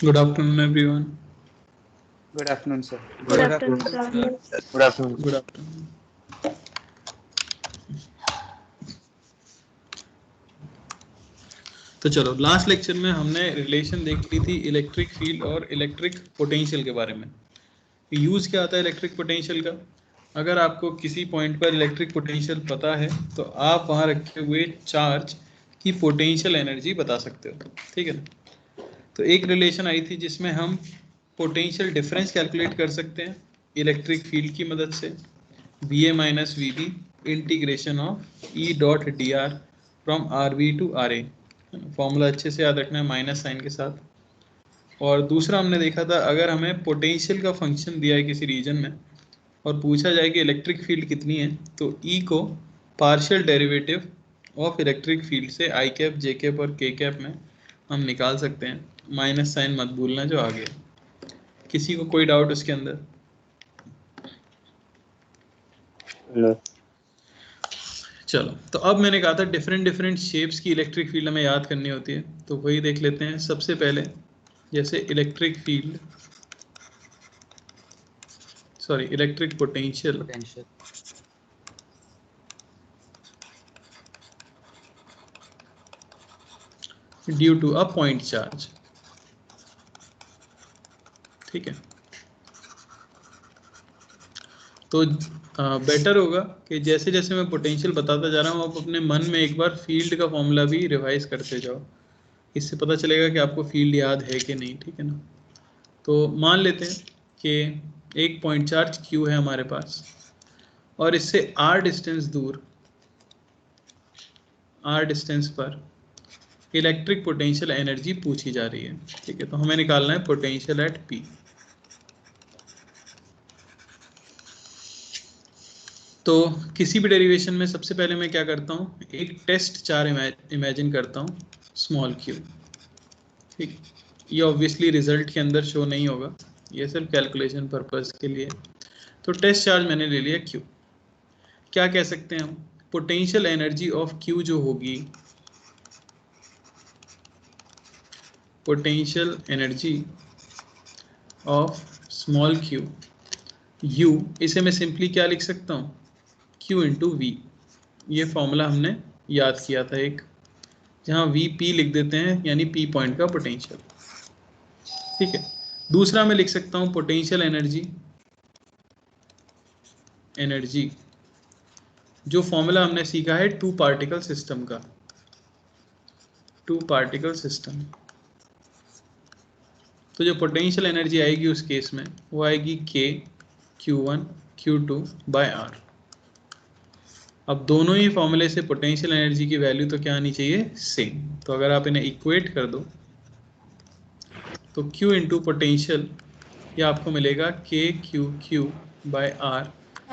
Good afternoon, everyone. Good afternoon, sir. Good afternoon, sir. Good afternoon. Good afternoon. तो चलो, last lecture में हमने relation देख ली थी इलेक्ट्रिक फील्ड और इलेक्ट्रिक पोटेंशियल के बारे में। यूज क्या आता है इलेक्ट्रिक पोटेंशियल का? अगर आपको किसी पॉइंट पर इलेक्ट्रिक पोटेंशियल पता है तो आप वहां रखे हुए चार्ज की पोटेंशियल एनर्जी बता सकते हो, ठीक है ना। तो एक रिलेशन आई थी जिसमें हम पोटेंशियल डिफरेंस कैलकुलेट कर सकते हैं इलेक्ट्रिक फील्ड की मदद से, V A minus V B integration of E dot D R from R V to R A. Formula अच्छे से याद रखना है माइनस साइन के साथ। और दूसरा हमने देखा था, अगर हमें पोटेंशियल का फंक्शन दिया है किसी रीजन में और पूछा जाए कि इलेक्ट्रिक फील्ड कितनी है, तो ई को partial derivative of electric field से आई कैप जे कैप और के कैप में हम निकाल सकते हैं। माइनस साइन मत भूलना जो आगे। किसी को कोई डाउट उसके अंदर? No. चलो, तो अब मैंने कहा था डिफरेंट डिफरेंट शेप्स की इलेक्ट्रिक फील्ड हमें याद करनी होती है, तो वही देख लेते हैं। सबसे पहले जैसे electric field, sorry electric potential Potential. Due to a point charge, ठीक है। तो बेटर होगा कि जैसे जैसे मैं पोटेंशियल बताता जा रहा हूँ आप अपने मन में एक बार फील्ड का फॉर्मूला भी रिवाइज करते जाओ। इससे पता चलेगा कि आपको फील्ड याद है कि नहीं, ठीक है ना। तो मान लेते हैं कि एक पॉइंट चार्ज Q है हमारे पास और इससे R डिस्टेंस पर इलेक्ट्रिक पोटेंशियल एनर्जी पूछी जा रही है, ठीक है। तो हमें निकालना है पोटेंशियल एट P। तो किसी भी डेरिवेशन में सबसे पहले मैं क्या करता हूँ, एक टेस्ट चार्ज इमेजिन करता हूँ स्मॉल q, ठीक। ये ऑब्वियसली रिजल्ट के अंदर शो नहीं होगा, ये सिर्फ कैलकुलेशन पर्पस के लिए। तो टेस्ट चार्ज मैंने ले लिया q। क्या कह सकते हैं हम, पोटेंशियल एनर्जी ऑफ q जो होगी, potential energy of small q u, इसे मैं सिंपली क्या लिख सकता हूँ, q इंटू वी। ये फॉर्मूला हमने याद किया था एक, जहाँ वी पी लिख देते हैं, यानी पी पॉइंट का पोटेंशियल, ठीक है। दूसरा मैं लिख सकता हूँ पोटेंशियल एनर्जी जो फॉर्मूला हमने सीखा है टू पार्टिकल सिस्टम का, टू पार्टिकल सिस्टम। तो जो पोटेंशियल एनर्जी आएगी उस केस में वो आएगी k q1 q2 bye r। अब दोनों ही फॉर्मूले से पोटेंशियल एनर्जी की वैल्यू तो क्या आनी चाहिए, सेम। तो अगर आप इन्हें इक्वेट कर दो तो q इंटू पोटेंशियल, या आपको मिलेगा k Q Q by R,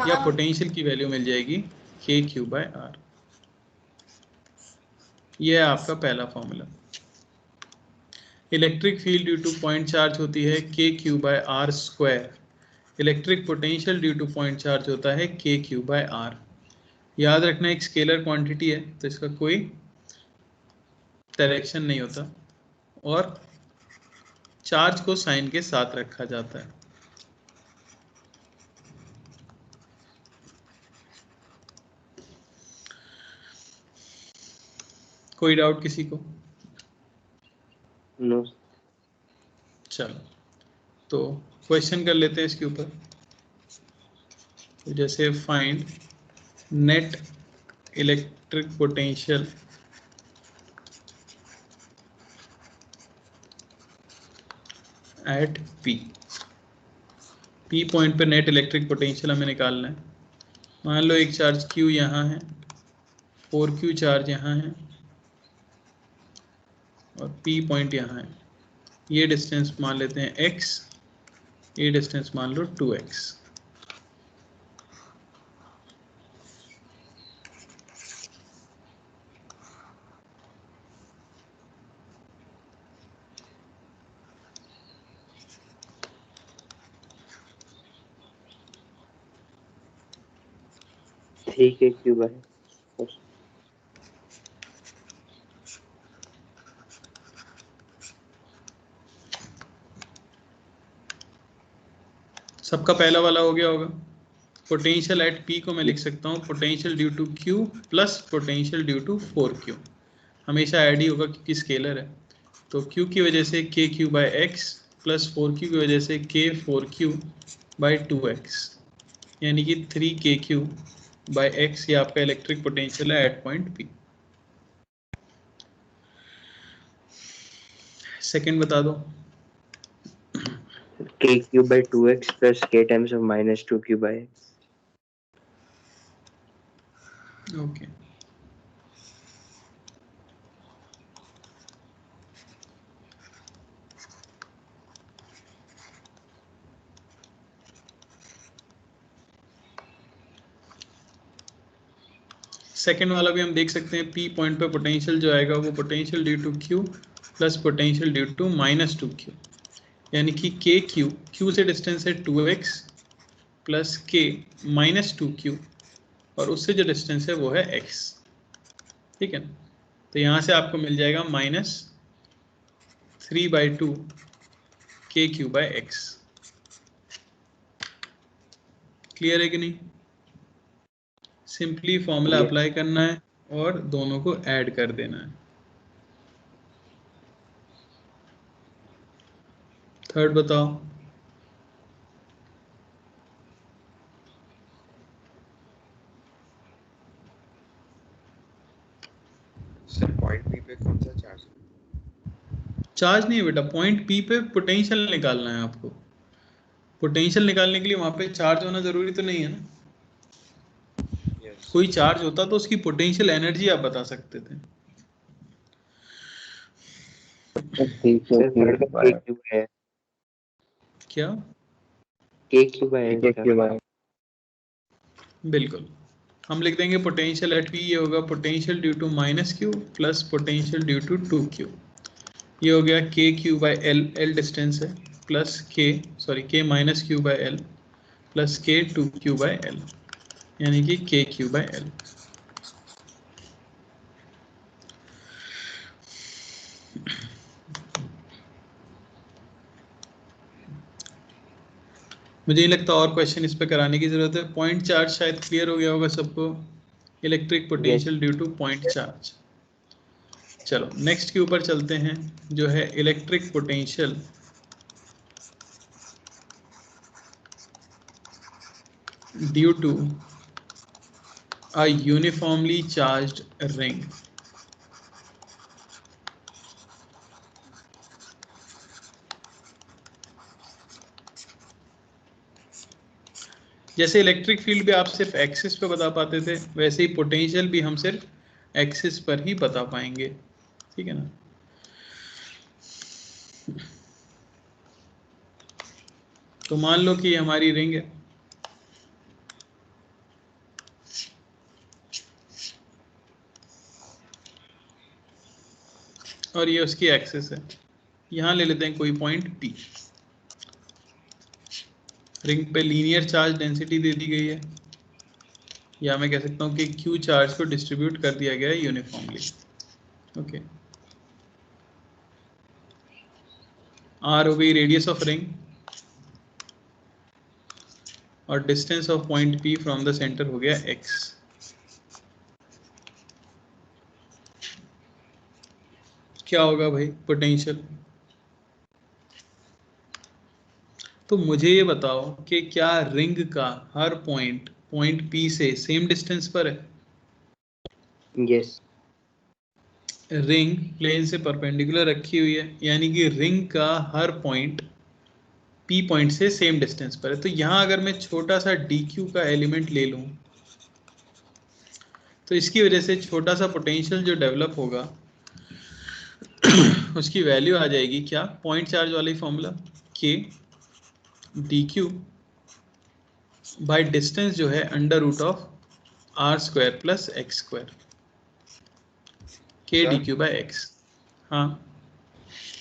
या पोटेंशियल की वैल्यू मिल जाएगी k क्यू बाय आर। यह है आपका पहला formula. Electric field due to point charge होती है k Q by R square. Electric potential due to point charge होता है k क्यू बाय आर। याद रखना एक स्केलर क्वांटिटी है तो इसका कोई डायरेक्शन नहीं होता और चार्ज को साइन के साथ रखा जाता है। कोई डाउट किसी को? No. चलो, तो क्वेश्चन कर लेते हैं इसके ऊपर। तो जैसे find net electric potential at P point पे नेट इलेक्ट्रिक पोटेंशियल हमें निकालना है। मान लो एक चार्ज Q यहाँ है, 4Q चार्ज यहाँ है और P पॉइंट यहाँ है। ये डिस्टेंस मान लेते हैं x, ये डिस्टेंस मान लो 2x। ठीक है क्यों भाई? सबका पहला वाला हो गया होगा। पोटेंशियल एट पी को मैं लिख सकता हूँ potential due to Q plus potential due to 4Q, हमेशा ऐड ही होगा क्योंकि स्केलर है। तो Q की वजह से KQ by x plus 4Q की वजह से K4Q बाई 2x, यानी कि 3KQ बाई एक्स, ये आपका इलेक्ट्रिक पोटेंशियल है एट पॉइंट P। सेकेंड बता दो। KQ by 2x plus K times of minus 2Q by x. Okay second वाला भी हम देख सकते हैं। P पॉइंट पे पोटेंशियल जो आएगा वो potential due to Q plus potential due to minus 2Q, यानी कि KQ, Q से डिस्टेंस है 2x plus K minus 2Q, और उससे जो डिस्टेंस है वो है x, ठीक है। तो यहाँ से आपको मिल जाएगा -3/2 KQ बाई एक्स। क्लियर है कि नहीं? Simply formula Yes. अप्लाई करना है और दोनों को ऐड कर देना है। थर्ड बताओ। सर पॉइंट पी पे कौन सा चार्ज है? चार्ज नहीं है बेटा, पॉइंट पी पे पोटेंशियल निकालना है आपको। पोटेंशियल निकालने के लिए वहां पे चार्ज होना जरूरी तो नहीं है ना। यस। कोई चार्ज होता तो उसकी पोटेंशियल एनर्जी आप बता सकते थे। Sir, third का KQ है. क्या? KQ by x. KQ by. बिल्कुल, हम लिख देंगे पोटेंशियल एट पी, ये होगा potential due to minus Q plus potential due to 2Q, ये हो गया KQ by L, L distance है, plus K minus Q by L plus K 2Q by L, यानी कि KQ बाई एल। मुझे नहीं लगता और क्वेश्चन इस पे कराने की जरूरत है। पॉइंट चार्ज शायद क्लियर हो गया होगा सबको, electric potential due to point charge. चलो नेक्स्ट के ऊपर चलते हैं, जो है electric potential due to a uniformly charged ring. जैसे इलेक्ट्रिक फील्ड भी आप सिर्फ एक्सिस पे बता पाते थे, वैसे ही पोटेंशियल भी हम सिर्फ एक्सिस पर ही बता पाएंगे, ठीक है ना। तो मान लो कि हमारी रिंग है और ये उसकी एक्सिस है। यहां ले लेते हैं कोई पॉइंट P, रिंग पे लीनियर चार्ज डेंसिटी दे दी गई है, या मैं कह सकता हूं कि Q चार्ज को डिस्ट्रीब्यूट कर दिया गया है यूनिफॉर्मली। ओके, R हो गई रेडियस ऑफ रिंग और distance of point P from the centre हो गया x। क्या होगा भाई पोटेंशियल? तो मुझे ये बताओ कि क्या रिंग का हर पॉइंट P से सेम डिस्टेंस पर है? Yes. रिंग प्लेन से परपेंडिकुलर रखी हुई है, यानी कि रिंग का हर पॉइंट P पॉइंट से सेम डिस्टेंस पर है। तो यहाँ अगर मैं छोटा सा dq का एलिमेंट ले लूँ तो इसकी वजह से छोटा सा पोटेंशियल जो डेवलप होगा उसकी वैल्यू आ जाएगी क्या, पॉइंट चार्ज वाली formula, K dq by distance जो है under root of r² plus x², K dq by x। हाँ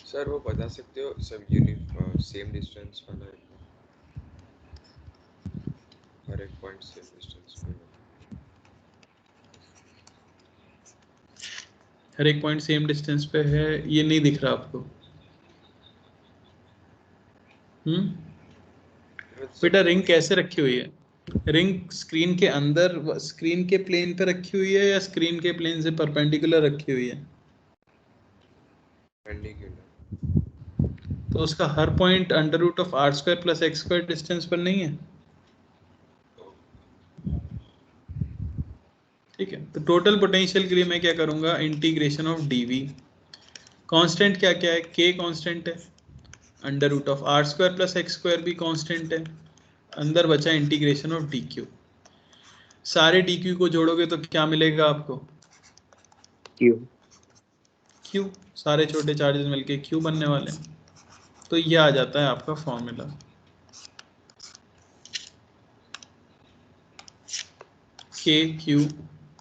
सर वो बता सकते हो सब सेम डिस्टेंस वाला है, हर एक पॉइंट सेम डिस्टेंस पे है। हर एक पॉइंट सेम डिस्टेंस पे है, ये नहीं दिख रहा आपको? बेटा रिंग कैसे रखी हुई है? रिंग स्क्रीन के अंदर, स्क्रीन के प्लेन पे रखी हुई है या स्क्रीन के प्लेन से परपेंडिकुलर रखी हुई है? परपेंडिकुलर। तो उसका हर point under root of R square plus X square distance पर नहीं है? ठीक है, तो टोटल पोटेंशियल के लिए मैं क्या करूंगा, इंटीग्रेशन ऑफ डीवी। कांस्टेंट क्या क्या है? के कांस्टेंट है, under root of R square plus X square भी कांस्टेंट है, अंदर बचा इंटीग्रेशन ऑफ डी क्यू। सारे डी क्यू को जोड़ोगे तो क्या मिलेगा आपको? क्यू। क्यू, सारे छोटे चार्जेस मिलके क्यू बनने वाले हैं। तो ये आ जाता है आपका formula, K Q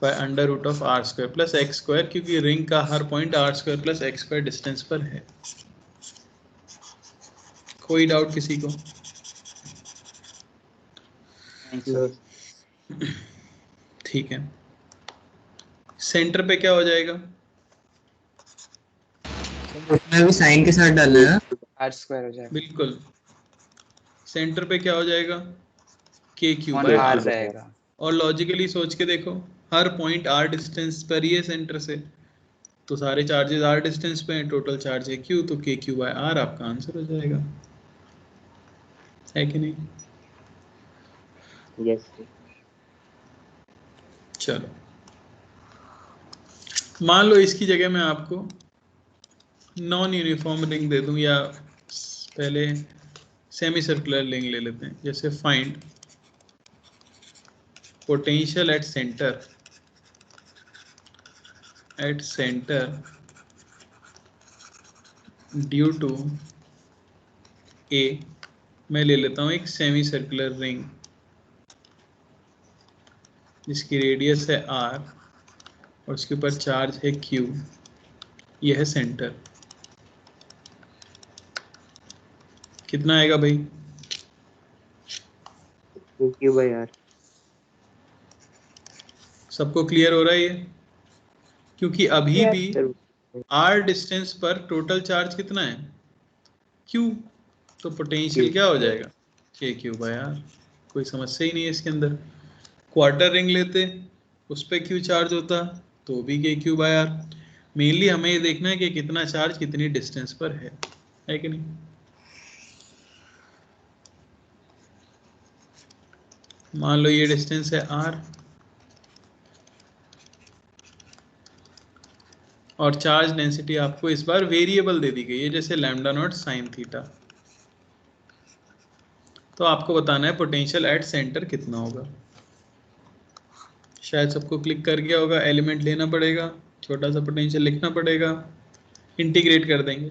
by under root of R square plus X square, क्योंकि रिंग का हर point R square plus X square distance पर है। कोई डाउट किसी को? ठीक है, सेंटर पे क्या हो जाएगा? उसमें भी साइन के साथ डालना है। आर स्क्वायर हो जाएगा, बिल्कुल, सेंटर पे क्या हो जाएगा? K Q 1 bye are are. रहेगा। और लॉजिकली सोच के देखो, हर पॉइंट आर डिस्टेंस पर ही है सेंटर से, तो सारे चार्जेस आर डिस्टेंस पे हैं, टोटल चार्ज है क्यू, तो के क्यू बाय आर आपका आंसर हो जाएगा, है कि नहीं? यस। चलो, मान लो इसकी जगह मैं आपको नॉन यूनिफॉर्म रिंग दे दूं, या पहले सेमी सर्कुलर रिंग ले लेते हैं, जैसे find potential at center due to A. मैं ले लेता हूं एक सेमी सर्कुलर रिंग जिसकी रेडियस है r और उसके ऊपर चार्ज है q, यह है सेंटर। कितना आएगा भाई? Q by R. सबको क्लियर हो रहा है ये? क्योंकि अभी भी सर r डिस्टेंस पर टोटल चार्ज कितना है? q, तो पोटेंशियल Q। क्या हो जाएगा? K Q by are. कोई समस्या ही नहीं है इसके अंदर। क्वार्टर रिंग लेते, उस पर क्यू चार्ज होता तो भी के क्यू बाय आर। मेनली हमें ये देखना है कि कितना चार्ज कितनी डिस्टेंस पर है कि नहीं? मान लो ये डिस्टेंस है r और चार्ज डेंसिटी आपको इस बार वेरिएबल दे दी गई है, जैसे लैम्डा नॉट साइन थीटा। तो आपको बताना है पोटेंशियल एट सेंटर कितना होगा। शायद सबको क्लिक कर गया होगा, एलिमेंट लेना पड़ेगा, छोटा सा पोटेंशियल लिखना पड़ेगा, इंटीग्रेट कर देंगे।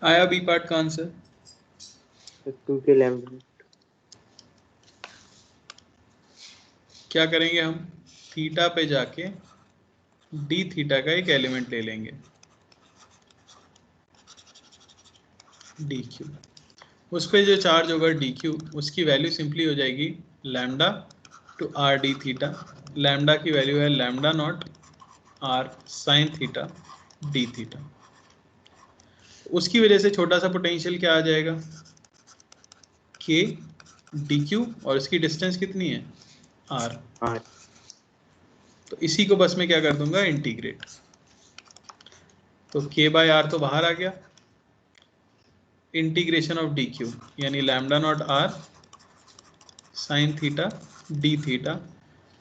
आया बी पार्ट का आंसर? 2 के लैम्डा। क्या करेंगे हम? थीटा पे जाके डी थीटा का एक एलिमेंट ले लेंगे, डी क्यू। उस पे जो चार्ज होगा डी क्यू, उसकी वैल्यू सिंपली हो जाएगी lambda two R D theta. Lambda की वैल्यू है lambda naught R sine theta D theta. उसकी वजह से छोटा सा पोटेंशियल क्या आ जाएगा? के dq और इसकी डिस्टेंस कितनी है r। R। तो इसी को बस मैं क्या कर दूंगा, इंटीग्रेट। तो k/r तो बाहर आ गया, इंटीग्रेशन ऑफ dq यानी lambda naught r sign theta D theta.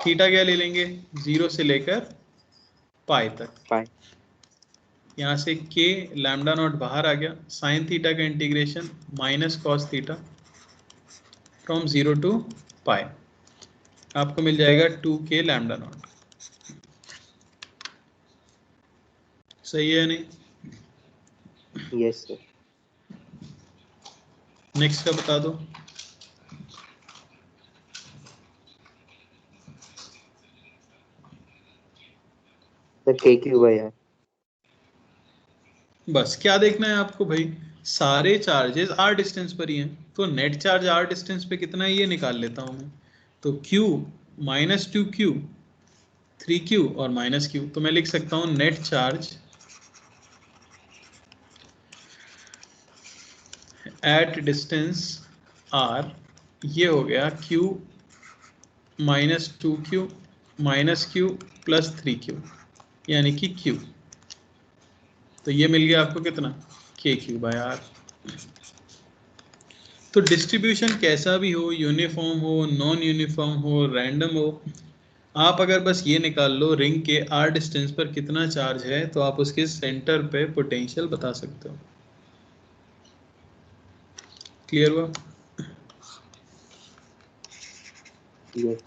Theta क्या ले लेंगे, 0 से लेकर पाई तक। पाई। यहाँ से k लैम्डा नॉट बाहर आ गया, साइन थीटा का integration minus cos theta from 0 to pi, आपको मिल जाएगा 2k लैम्डा नॉट। सही है नहीं? Yes sir. नेक्स्ट का बता दो। Sir KQ/R। बस क्या देखना है आपको भाई, सारे चार्जेस r डिस्टेंस पर ही हैं, तो नेट चार्ज r डिस्टेंस पे कितना है ये निकाल लेता हूं मैं। तो q माइनस 2q 3q और माइनस q, तो मैं लिख सकता हूं net charge at distance r, ये हो गया q minus 2q minus q plus 3q यानी कि q। तो ये मिल गया आपको कितना, kq/r। तो डिस्ट्रीब्यूशन कैसा भी हो, यूनिफॉर्म हो, नॉन यूनिफॉर्म हो, रैंडम हो, आप अगर बस ये निकाल लो रिंग के r डिस्टेंस पर कितना चार्ज है, तो आप उसके सेंटर पे पोटेंशियल बता सकते हो। क्लियर हुआ? यस।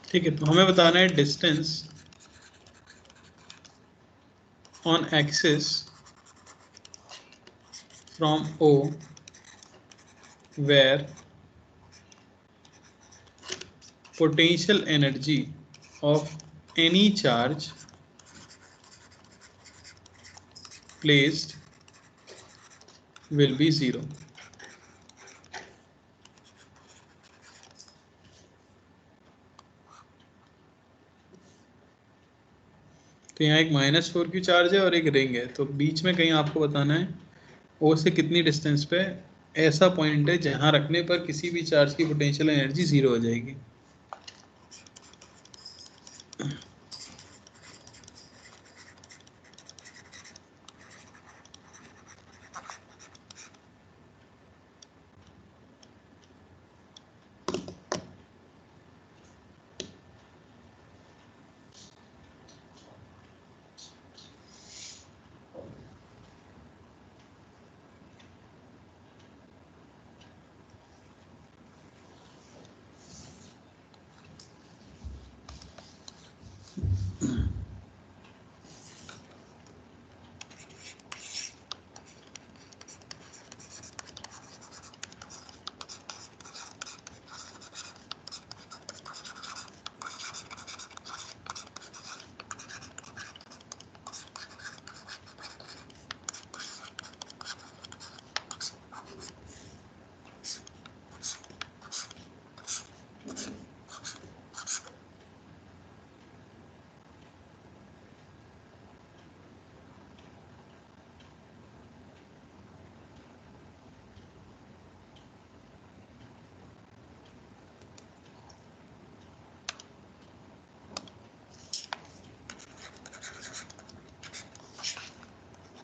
ठीक है, तो हमें बताना है distance on axis from O where potential energy of any charge placed will be 0। तो यहाँ एक -4q चार्ज है और एक रिंग है, तो बीच में कहीं आपको बताना है O से कितनी डिस्टेंस पे ऐसा पॉइंट है जहां रखने पर किसी भी चार्ज की पोटेंशियल एनर्जी 0 हो जाएगी।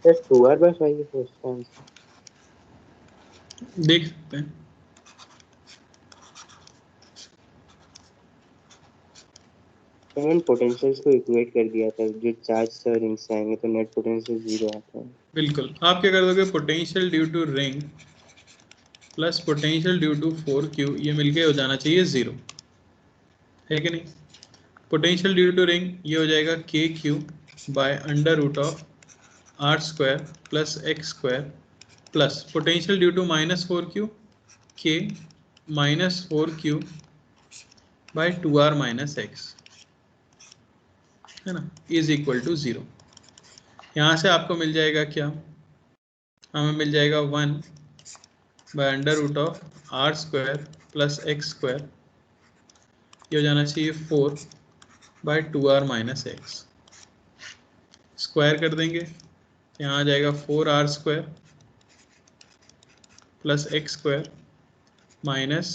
सर 2R/5 है फर्स्ट आंसर। देख सकते हैं। तो मैंने पोटेंशियल्स को इक्वेट कर दिया था, जो चार्ज रिंग से आएंगे तो नेट पोटेंशियल 0 आता है। बिल्कुल, आप क्या कर दोगे, potential due to ring plus potential due to 4q, ये मिलके हो जाना चाहिए 0, है कि नहीं। पोटेंशियल ड्यू टू रिंग ये हो जाएगा KQ by under root of R square plus X square plus potential due to -4q K -4q by 2R minus X, है ना, इज इक्वल टू 0। यहाँ से आपको मिल जाएगा क्या, हमें मिल जाएगा 1 by under root of R square plus X square, ये हो जाना चाहिए 4 bye 2R minus X. Square कर देंगे, यहाँ आ जाएगा 4R square plus X square minus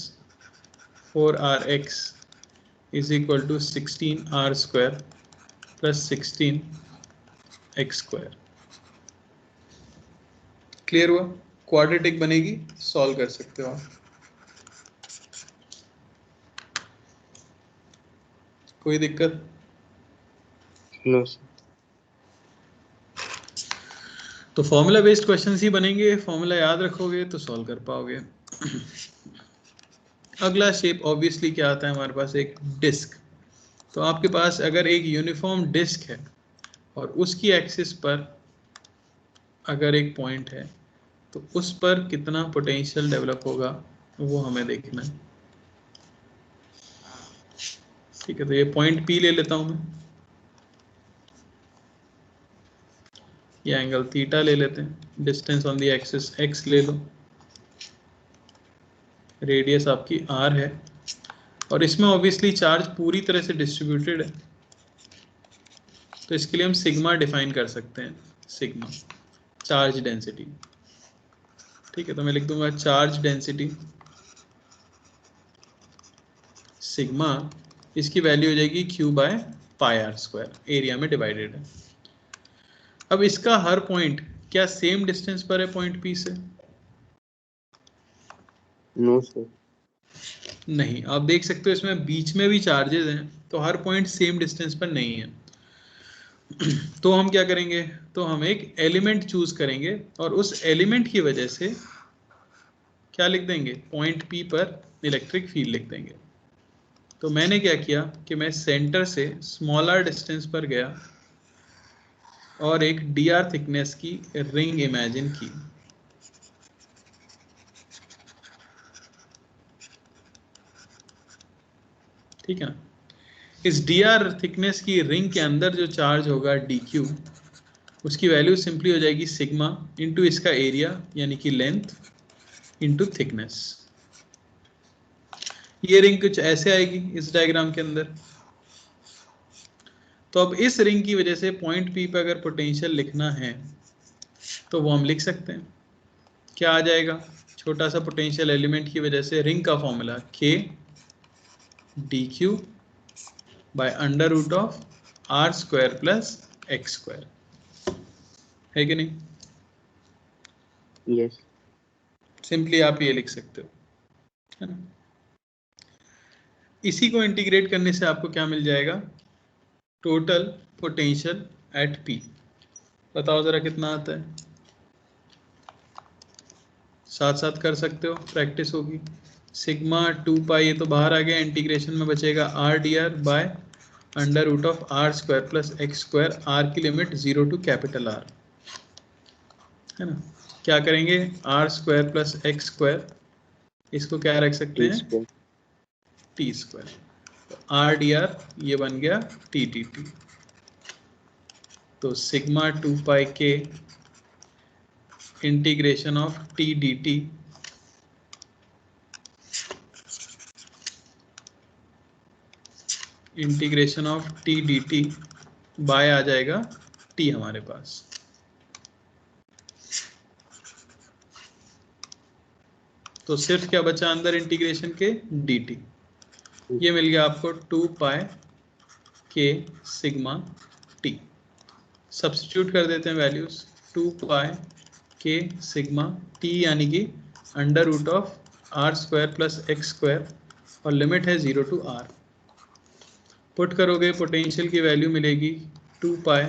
4RX is equal to 16R square plus 16x square. Clear हुआ, क्वाड्रेटिक बनेगी, सॉल्व कर सकते हो आप। कोई दिक्कत? No sir. तो फॉर्मूला बेस्ड क्वेश्चंस ही बनेंगे, फॉर्मूला याद रखोगे तो सॉल्व कर पाओगे। अगला शेप ऑब्वियसली क्या आता है हमारे पास, एक डिस्क। तो आपके पास अगर एक यूनिफॉर्म डिस्क है और उसकी एक्सिस पर अगर एक पॉइंट है तो उस पर कितना पोटेंशियल डेवलप होगा वो हमें देखना है। ठीक है, तो ये पॉइंट P ले लेता हूं मैं, ये एंगल थीटा ले लेते हैं, distance on the axis x ले लो, रेडियस आपकी r है, और इसमें ऑब्वियसली चार्ज पूरी तरह से डिस्ट्रीब्यूटेड है, तो इसके लिए हम सिग्मा डिफाइन कर सकते हैं, सिग्मा चार्ज डेंसिटी। ठीक है, तो मैं लिख दूंगा चार्ज डेंसिटी सिग्मा, इसकी वैल्यू हो जाएगी Q by pi R square, area में डिवाइडेड है। अब इसका हर पॉइंट क्या सेम डिस्टेंस पर है पॉइंट P से? No sir. नहीं, आप देख सकते हो इसमें बीच में भी चार्जेस हैं, तो हर पॉइंट सेम डिस्टेंस पर नहीं है। तो हम क्या करेंगे, तो हम एक एलिमेंट चूज करेंगे और उस एलिमेंट की वजह से क्या लिख देंगे, पॉइंट P पर इलेक्ट्रिक फील्ड लिख देंगे। तो मैंने क्या किया कि मैं सेंटर से स्मॉलर डिस्टेंस पर गया और एक dr थिकनेस की रिंग इमेजिन की। ठीक है ना, इस dr थिकनेस की रिंग के अंदर जो चार्ज होगा dq, उसकी वैल्यू सिंपली हो जाएगी सिग्मा इंटू इसका एरिया यानी कि लेंथ इंटू थिकनेस। ये रिंग कुछ ऐसे आएगी इस डायग्राम के अंदर। तो अब इस रिंग की वजह से पॉइंट P पे अगर पोटेंशियल लिखना है तो वो हम लिख सकते हैं। क्या आ जाएगा, छोटा सा पोटेंशियल एलिमेंट की वजह से रिंग का formula K dq by under root of R square plus X square, है कि नहीं? यस। सिंपली आप ये लिख सकते हो, है ना। इसी को इंटीग्रेट करने से आपको क्या मिल जाएगा, टोटल पोटेंशियल एट P। बताओ जरा कितना आता है, साथ साथ कर सकते हो, प्रैक्टिस होगी। सिग्मा 2 पाई, ये तो बाहर आ गया, इंटीग्रेशन में बचेगा r dr by under root of R square plus X square, R की लिमिट 0 टू कैपिटल R, है ना। क्या करेंगे, R square plus X square, इसको क्या रख सकते हैं, t स्क्वायर, तो r dr ये बन गया t dt। तो sigma 2 pi k integration of t dt integration of t dt by आ जाएगा t हमारे पास। तो सिर्फ क्या बचा अंदर इंटीग्रेशन के, dt। ये मिल गया आपको 2 pi k sigma t। Substitute कर देते हैं values, 2 pi k sigma t यानी कि under root of R square plus X square और लिमिट है 0 to r। पुट करोगे पोटेंशियल की वैल्यू मिलेगी 2 पाई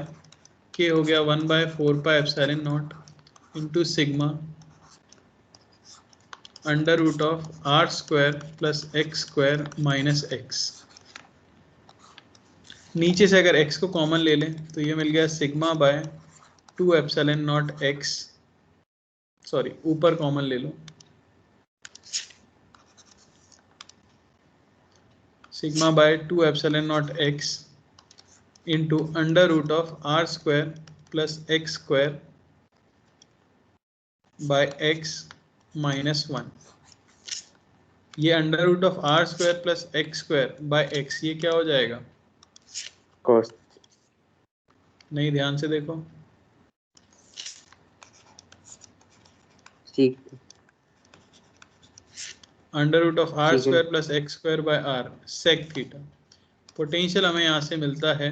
के हो गया 1/4 pi epsilon naught into sigma under root of R square plus X square minus X. नीचे से अगर x को कॉमन ले लें तो ये मिल गया sigma by 2 epsilon naught x, sorry ऊपर कॉमन ले लो, sigma by 2 epsilon naught x into under root of R square plus X square by x minus 1। ये under root of R square plus X square by x ये क्या हो जाएगा? Cos. नहीं, ध्यान से देखो, ठीक अंडर रूट ऑफ आर ठीक है। Square plus X square by R sec theta. Potential हमें यहां से मिलता है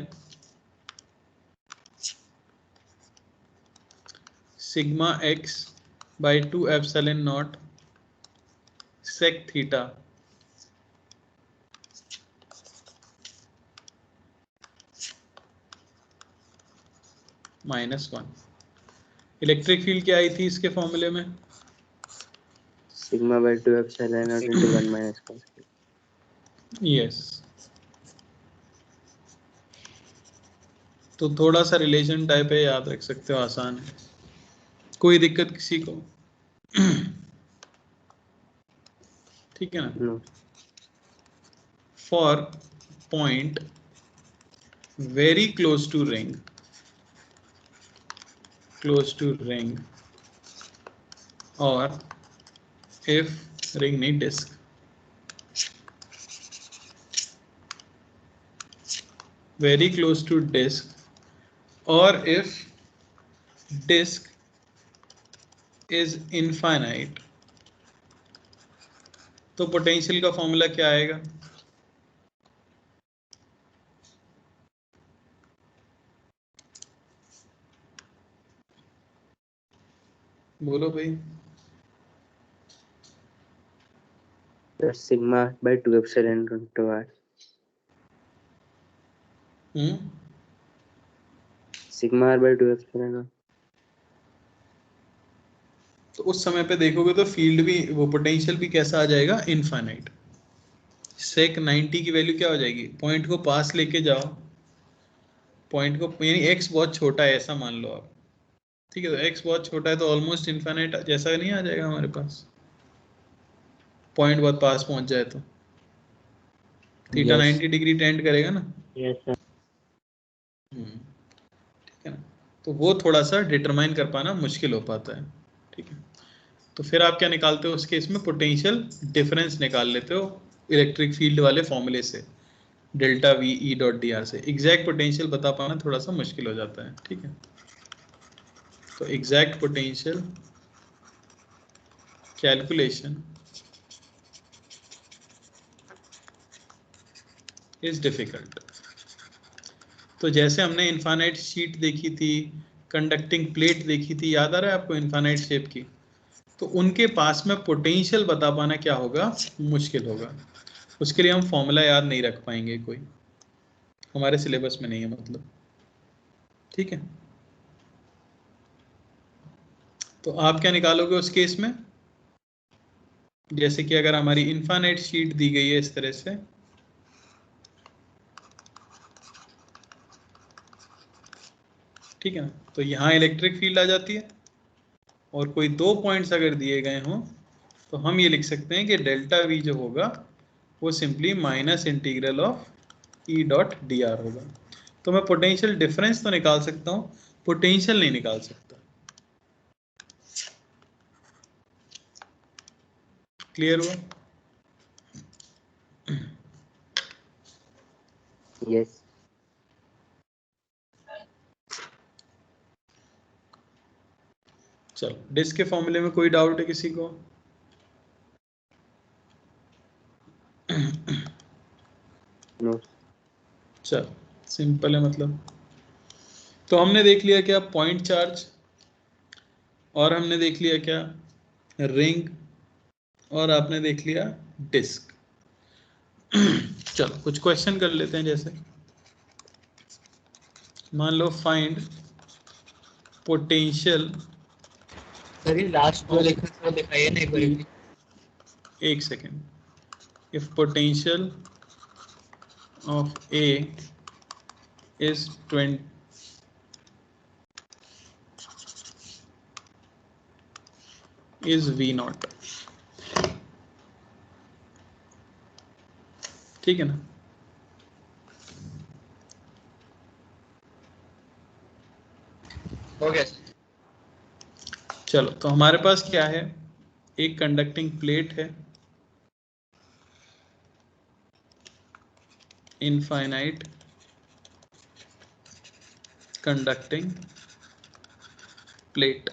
sigma X by 2 epsilon naught sec theta minus 1। Electric field क्या आई थी इसके फॉर्मूले में? Sigma by 2 epsilon naught into 1 minus cos. Yes, तो थोड़ा सा रिलेशन टाइप है, याद रख सकते हो, आसान है, कोई दिक्कत किसी को? ठीक है ना? No for point very close to ring, और if ring नहीं disk, very close to disk, or if disk is infinite, तो पोटेंशियल का फॉर्मूला क्या आएगा? बोलो भाई। Sigma by 2 epsilon into r। Sigma r by 2 epsilon naught. तो उस समय पे देखोगे तो फील्ड भी, वो पोटेंशियल भी कैसा आ जाएगा? इनफाइनाइट। सेक 90 की वैल्यू क्या हो जाएगी? पॉइंट को पास लेके जाओ, पॉइंट को, यानी एक्स बहुत छोटा है ऐसा मान लो आप, ठीक है, तो एक्स बहुत छोटा है तो ऑलमोस्ट इनफाइनाइट जैसा नहीं आ जाएगा हमारे पास, पॉइंट बहुत पास पहुंच जाए तो थीटा 90 डिग्री टेंड करेगा ना। Yes sir. ठीक है ना? तो वो थोड़ा सा डिटरमाइन कर पाना मुश्किल हो पाता है। ठीक है, तो फिर आप क्या निकालते हो उस केस में? पोटेंशियल डिफरेंस निकाल लेते हो इलेक्ट्रिक फील्ड वाले फॉर्मूले से, delta V E dot D are से। एग्जैक्ट पोटेंशियल बता पाना थोड़ा सा मुश्किल हो जाता है। ठीक है, तो exact potential calculation is difficult. तो जैसे हमने इनफाइनाइट शीट देखी थी, कंडक्टिंग प्लेट देखी थी, याद आ रहा है आपको इनफाइनाइट शेप की, तो उनके पास में पोटेंशियल बता पाना क्या होगा? मुश्किल होगा। उसके लिए हम फॉर्मूला याद नहीं रख पाएंगे, कोई हमारे सिलेबस में नहीं है मतलब। ठीक है, तो आप क्या निकालोगे उस केस में? जैसे कि अगर हमारी इनफाइनाइट शीट दी गई है इस तरह से, ठीक है ना, तो यहाँ इलेक्ट्रिक फील्ड आ जाती है, और कोई दो पॉइंट्स अगर दिए गए हों तो हम ये लिख सकते हैं कि डेल्टा वी जो होगा वो simply minus integral of E dot D are होगा। तो मैं पोटेंशियल डिफरेंस तो निकाल सकता हूँ, पोटेंशियल नहीं निकाल सकता। क्लियर हुआ? यस। चलो, डिस्क के फॉर्मूले में कोई डाउट है किसी को? नो। चलो, सिंपल है मतलब। तो हमने देख लिया क्या? पॉइंट चार्ज, और हमने देख लिया क्या? रिंग, और आपने देख लिया डिस्क। चलो कुछ क्वेश्चन कर लेते हैं। जैसे मान लो फाइंड पोटेंशियल, सर ये लास्ट जो लिखा था वो दिखाइए ना एक बार भी। एक second, if potential of A is 20 is V not, ठीक है ना। हो गया। चलो तो हमारे पास क्या है, एक कंडक्टिंग प्लेट है, इनफाइनाइट कंडक्टिंग प्लेट,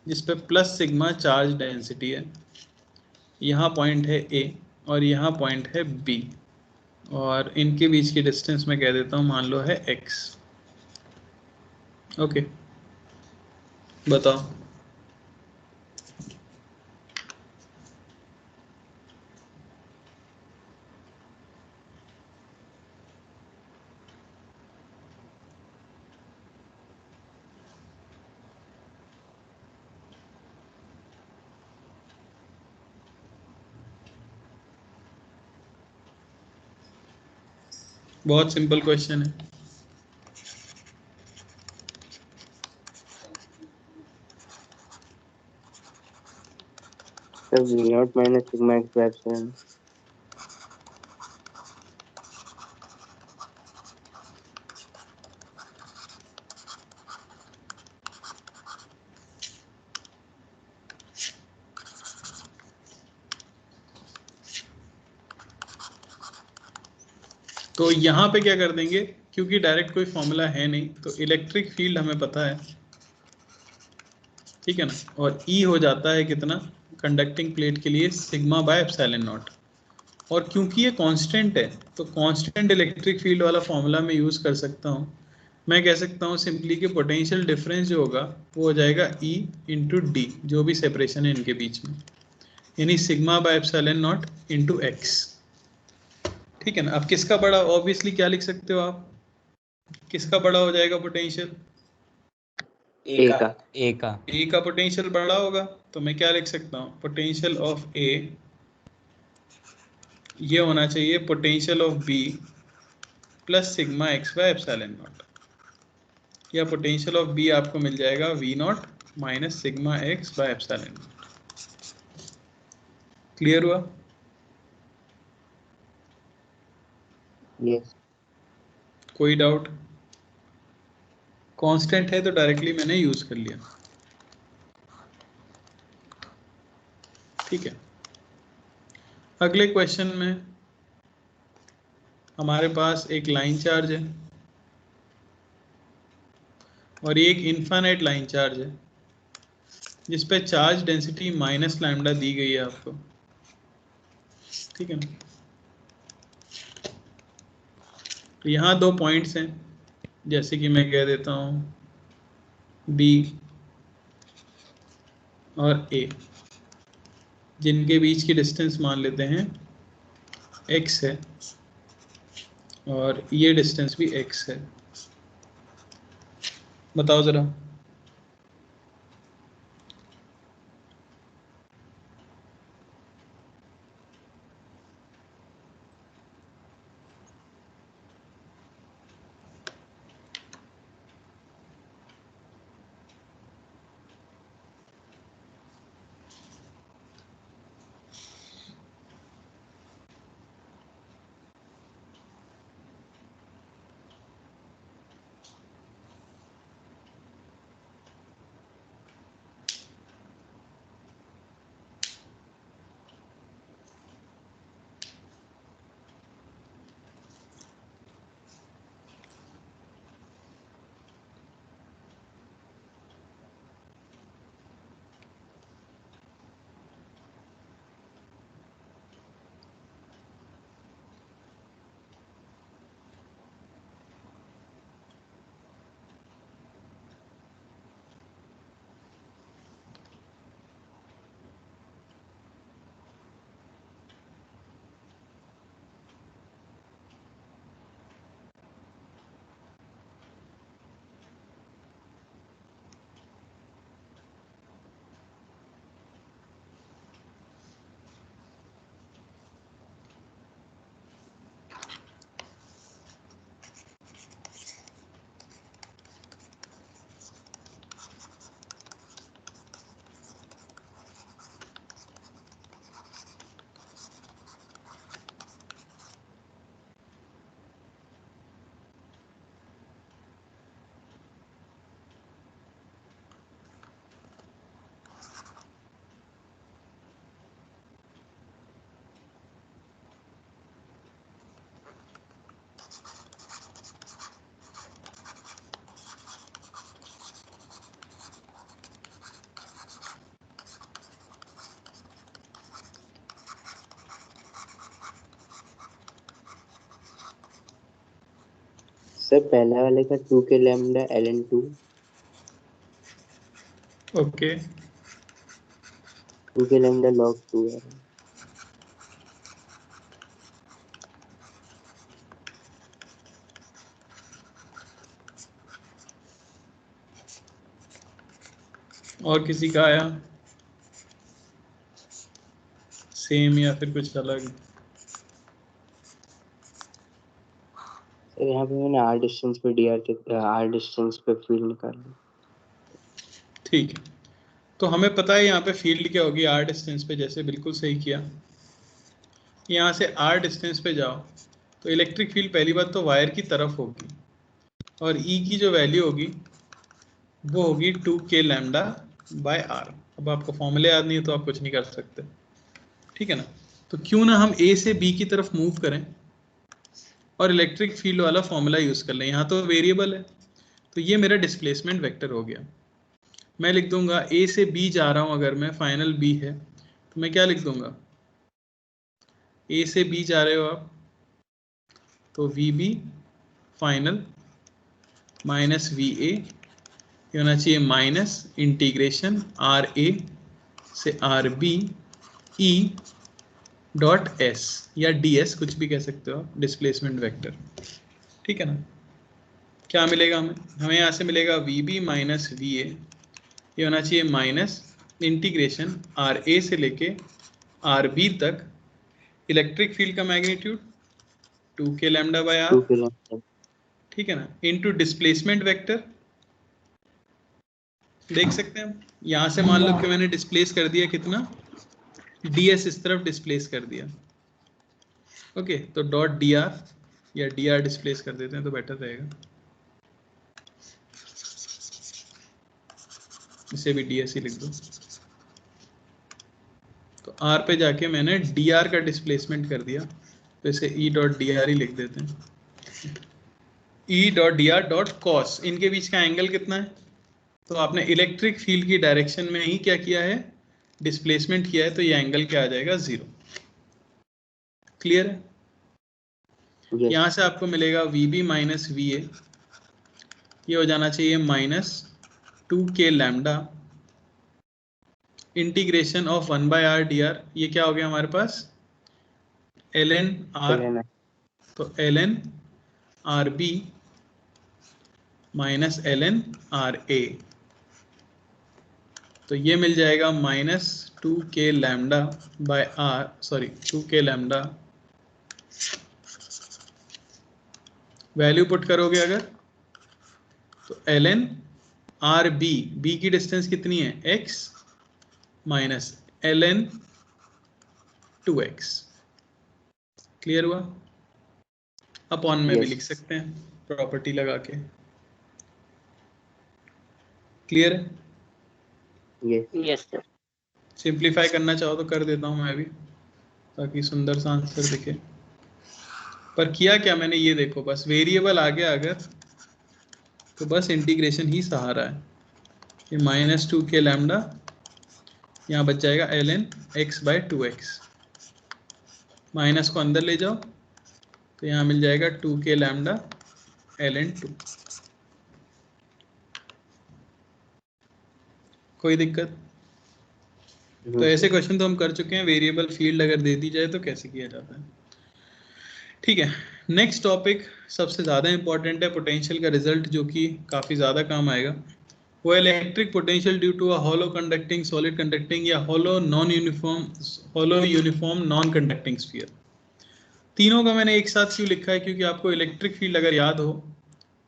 जिस पे प्लस सिग्मा चार्ज डेंसिटी है। यहाँ पॉइंट है ए और यहाँ पॉइंट है बी, और इनके बीच की डिस्टेंस मैं कह देता हूँ, मान लो है x। ओके, बताओ। बहुत सिंपल क्वेश्चन है। Sir V naught minus sigma X by epsilon. तो यहाँ पे क्या कर देंगे, क्योंकि डायरेक्ट कोई फॉर्मूला है नहीं, तो इलेक्ट्रिक फील्ड हमें पता है, ठीक है ना। और E हो जाता है कितना कंडक्टिंग प्लेट के लिए, सिग्मा बाय एप्सिलॉन नॉट। और क्योंकि ये कांस्टेंट है, तो कांस्टेंट इलेक्ट्रिक फील्ड वाला फॉर्मूला मैं यूज़ कर सकता हूँ। मैं कह सकता हूँ सिंपली कि पोटेंशियल डिफरेंस जो होगा वो हो जाएगा E इंटू डी, जो भी सेपरेशन है इनके बीच में, यानी sigma bye epsilon naught into x, ठीक है ना। अब किसका बड़ा, ऑब्वियसली क्या लिख सकते हो आप, किसका बड़ा हो जाएगा पोटेंशियल, ए का। ए का। ए का पोटेंशियल बड़ा होगा। तो मैं क्या लिख सकता हूँ, पोटेंशियल ऑफ ए ये होना चाहिए potential of B plus sigma X by epsilon naught, या पोटेंशियल ऑफ बी आपको मिल जाएगा V naught minus sigma X by epsilon naught. Clear हुआ। यस। कोई डाउट, कांस्टेंट है तो डायरेक्टली मैंने यूज कर लिया, ठीक है। अगले क्वेश्चन में हमारे पास एक लाइन चार्ज है और एक इनफाइनाइट लाइन चार्ज है, जिस पे चार्ज डेंसिटी माइनस लैम्डा दी गई है आपको, ठीक है ना। तो यहाँ दो पॉइंट्स हैं, जैसे कि मैं कह देता हूँ बी और ए, जिनके बीच की डिस्टेंस मान लेते हैं x है, और ये डिस्टेंस भी x है। बताओ जरा। सर पहला वाले का 2k lambda ln2 okay 2k lambda log 2 है। और किसी का आया सेम या फिर कुछ अलग? सर यहाँ पे मैंने r डिस्टेंस पे फील्ड निकाल ली। ठीक है, तो हमें पता है यहाँ पे फील्ड क्या होगी r डिस्टेंस पे, जैसे बिल्कुल सही किया। यहाँ से r डिस्टेंस पे जाओ तो इलेक्ट्रिक फील्ड पहली बात तो वायर की तरफ होगी, और E की जो वैल्यू होगी वो होगी 2k लैम्डा बाय r। अब आपको फॉर्मूले याद नहीं है तो आप कुछ नहीं कर सकते, ठीक है ना। तो क्यों ना हम A से B की तरफ मूव करें और इलेक्ट्रिक फील्ड वाला फॉर्मूला यूज कर लें। यहाँ तो वेरिएबल है, तो ये मेरा डिस्प्लेसमेंट वेक्टर हो गया। मैं लिख दूंगा A से B जा रहा हूँ, अगर मैं फाइनल B है तो मैं क्या लिख दूंगा, A से B जा रहे हो आप तो VB फाइनल माइनस VA, ये होना चाहिए माइनस इंटीग्रेशन RA से RB E डॉट S या DS, कुछ भी कह सकते हो आप, डिस्प्लेसमेंट वेक्टर, ठीक है ना। क्या मिलेगा हमें यहाँ से मिलेगा VB माइनस VA, ये होना चाहिए माइनस इंटीग्रेशन RA से लेके RB तक इलेक्ट्रिक फील्ड का magnitude 2k lambda by r, 2k lambda ठीक है ना, इनटू डिस्प्लेसमेंट वेक्टर। देख सकते हैं हम यहाँ से, मान लो कि मैंने डिस्प्लेस कर दिया कितना, ds इस तरफ डिस्प्लेस कर दिया। ओके, तो डॉट dr या dr डिस्प्लेस कर देते हैं तो बेटर रहेगा, इसे भी ds ही लिख दो। तो r पे जाके मैंने dr का डिस्प्लेसमेंट कर दिया, तो इसे e डॉट dr ही लिख देते हैं। e dot dr dot cos, इनके बीच का एंगल कितना है, तो आपने इलेक्ट्रिक फील्ड की डायरेक्शन में ही क्या किया है, डिस्प्लेसमेंट किया है, तो ये एंगल क्या आ जाएगा, 0। क्लियर है। yes यहाँ से आपको मिलेगा VB माइनस VA, ये हो जाना चाहिए minus 2k lambda integration of 1 by r dr, ये क्या हो गया हमारे पास, ln r, ln तो ln RB minus ln RA, तो ये मिल जाएगा minus 2k lambda by r, sorry 2k lambda, value put करोगे अगर तो ln RB, B की डिस्टेंस कितनी है x, minus ln 2x। Clear हुआ। अपॉन में भी yes लिख सकते हैं प्रॉपर्टी लगा के। क्लियर है। yes sir. सिंप्लीफाई करना चाहो तो कर देता हूं मैं भी, ताकि सुंदर सा आंसर दिखे। पर किया क्या मैंने, ये देखो, बस वेरिएबल आ गया अगर तो बस इंटीग्रेशन ही सहारा है। ये माइनस 2k लैम्डा, यहाँ बच जाएगा ln x bye 2x, minus को अंदर ले जाओ तो यहाँ मिल जाएगा 2k लैम्डा ln 2। कोई दिक्कत? तो ऐसे क्वेश्चन तो हम कर चुके हैं, वेरिएबल फील्ड अगर दे दी जाए तो कैसे किया जाता है। ठीक है, नेक्स्ट टॉपिक सबसे ज़्यादा इंपॉर्टेंट है, पोटेंशियल का रिजल्ट, जो कि काफ़ी ज़्यादा काम आएगा। वो electric potential due to a hollow conducting, solid conducting या hollow uniform non conducting sphere. तीनों का मैंने एक साथ क्यों लिखा है, क्योंकि आपको इलेक्ट्रिक फील्ड अगर याद हो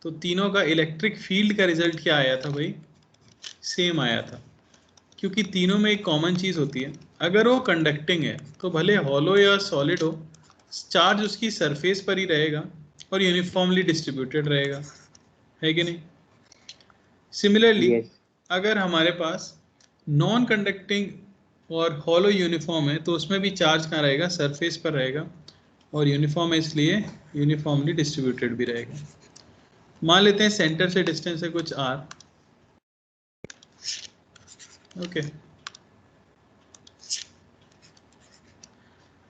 तो तीनों का इलेक्ट्रिक फील्ड का रिजल्ट क्या आया था भाई, सेम आया था। क्योंकि तीनों में एक कॉमन चीज़ होती है, अगर वो कंडक्टिंग है तो भले हॉलो या सॉलिड हो, चार्ज उसकी सरफेस पर ही रहेगा और यूनिफॉर्मली डिस्ट्रीब्यूटेड रहेगा, है कि नहीं। सिमिलरली yes अगर हमारे पास नॉन कंडक्टिंग और हॉलो यूनिफॉर्म है तो उसमें भी चार्ज कहाँ रहेगा, सरफेस पर रहेगा, और यूनिफॉर्म है इसलिए यूनिफॉर्मली डिस्ट्रीब्यूटेड भी रहेगा। मान लेते हैं सेंटर से डिस्टेंस है कुछ r, ओके,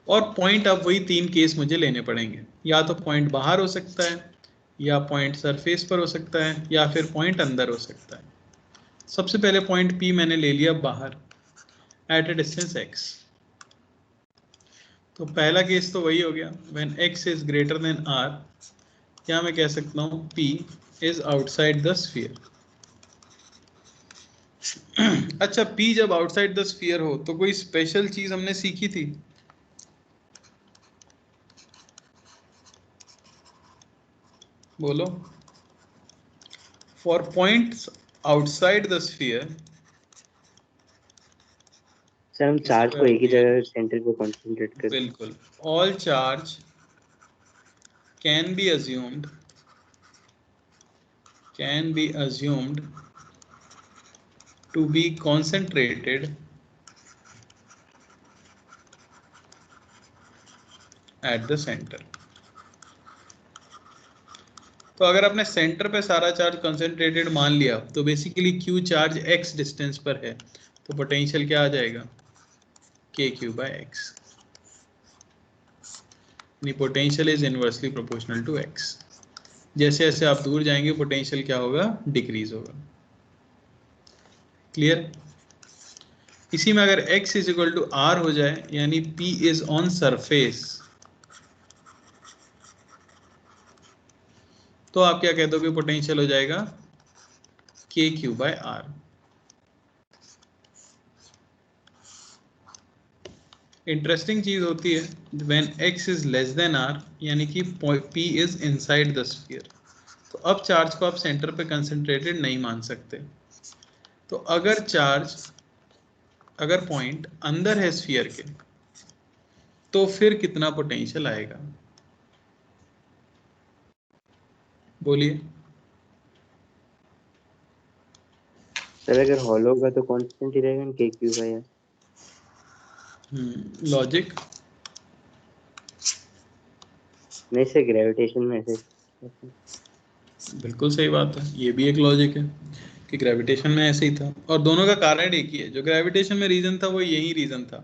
और पॉइंट अब वही तीन केस मुझे लेने पड़ेंगे, या तो पॉइंट बाहर हो सकता है, या पॉइंट सरफेस पर हो सकता है, या फिर पॉइंट अंदर हो सकता है। सबसे पहले पॉइंट P मैंने ले लिया बाहर एट ए डिस्टेंस x। तो पहला केस तो वही हो गया, when x is greater than r, क्या मैं कह सकता हूँ P is outside the sphere. अच्छा, P जब आउटसाइड द स्फीयर हो तो कोई स्पेशल चीज हमने सीखी थी? बोलो। For points outside the sphere, sir हम चार्ज को एक ही जगह सेंटर पे कंसंट्रेट करते हैं। बिल्कुल, all charge can be assumed to be concentrated at the center। तो अगर आपने सेंटर पे सारा चार्ज कंसंट्रेटेड मान लिया तो basically Q charge x distance पर है, तो पोटेंशियल क्या आ जाएगा? KQ/x। Potential is inversely proportional to x। जैसे जैसे आप दूर जाएंगे पोटेंशियल क्या होगा? डिक्रीज होगा। क्लियर? इसी में अगर x is equal to r हो जाए, यानी P इज ऑन सरफेस, तो आप क्या कह दोगे? पोटेंशियल हो जाएगा KQ/r। इंटरेस्टिंग चीज होती है when x is less than r, यानी कि P is inside the sphere, तो अब चार्ज को आप सेंटर पे कंसंट्रेटेड नहीं मान सकते। तो अगर पॉइंट अंदर है स्फीयर के, तो फिर कितना पोटेंशियल आएगा? बोलिए। सर अगर हॉलो होगा तो कांस्टेंट ही रहेगा KQ/r। लॉजिक? नहीं सर, ग्रेविटेशन में ऐसे बिल्कुल सही बात है, ये भी एक लॉजिक है कि ग्रेविटेशन में ऐसे ही था, और दोनों का कारण एक ही है। जो ग्रेविटेशन में रीजन था वो यही रीजन था।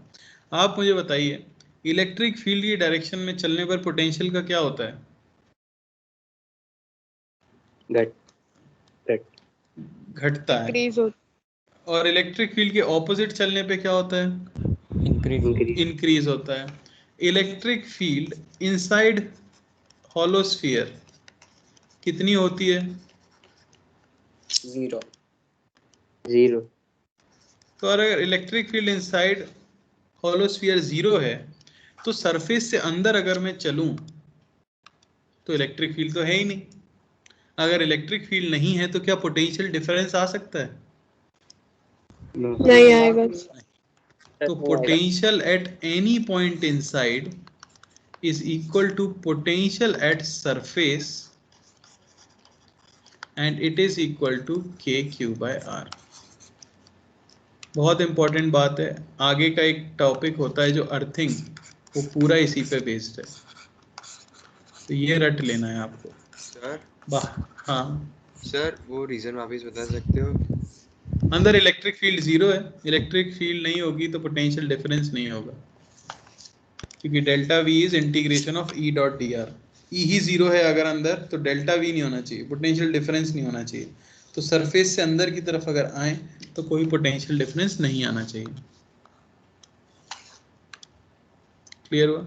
आप मुझे बताइए, इलेक्ट्रिक फील्ड की डायरेक्शन में चलने पर पोटेंशियल का क्या होता है? घटता है। इंक्रीज हो और इलेक्ट्रिक फील्ड के ऑपोजिट चलने पे क्या होता है? इंक्रीज। इंक्रीज होता है। Electric field inside hollow sphere कितनी होती है? 0। तो अगर electric field inside hollow sphere 0 है, तो सरफेस से अंदर अगर मैं चलूं तो इलेक्ट्रिक फील्ड तो है ही नहीं। अगर इलेक्ट्रिक फील्ड नहीं है तो क्या पोटेंशियल डिफरेंस आ सकता है? नहीं आएगा। तो potential at any point inside is equal to potential at surface and it is equal to KQ/r। बहुत इंपॉर्टेंट बात है। आगे का एक टॉपिक होता है जो अर्थिंग, वो पूरा इसी पे बेस्ड है, तो ये रट लेना है आपको। सर हाँ सर, वो रीजन वापस बता सकते हो? अंदर इलेक्ट्रिक फील्ड 0 है, इलेक्ट्रिक फील्ड नहीं होगी तो पोटेंशियल डिफरेंस नहीं होगा, क्योंकि delta V is integration of E dot D R. E ही 0 है अगर अंदर, तो डेल्टा वी नहीं होना चाहिए, पोटेंशियल डिफरेंस नहीं होना चाहिए। तो सरफेस से अंदर की तरफ अगर आए तो कोई पोटेंशियल डिफरेंस नहीं आना चाहिए। क्लियर हुआ?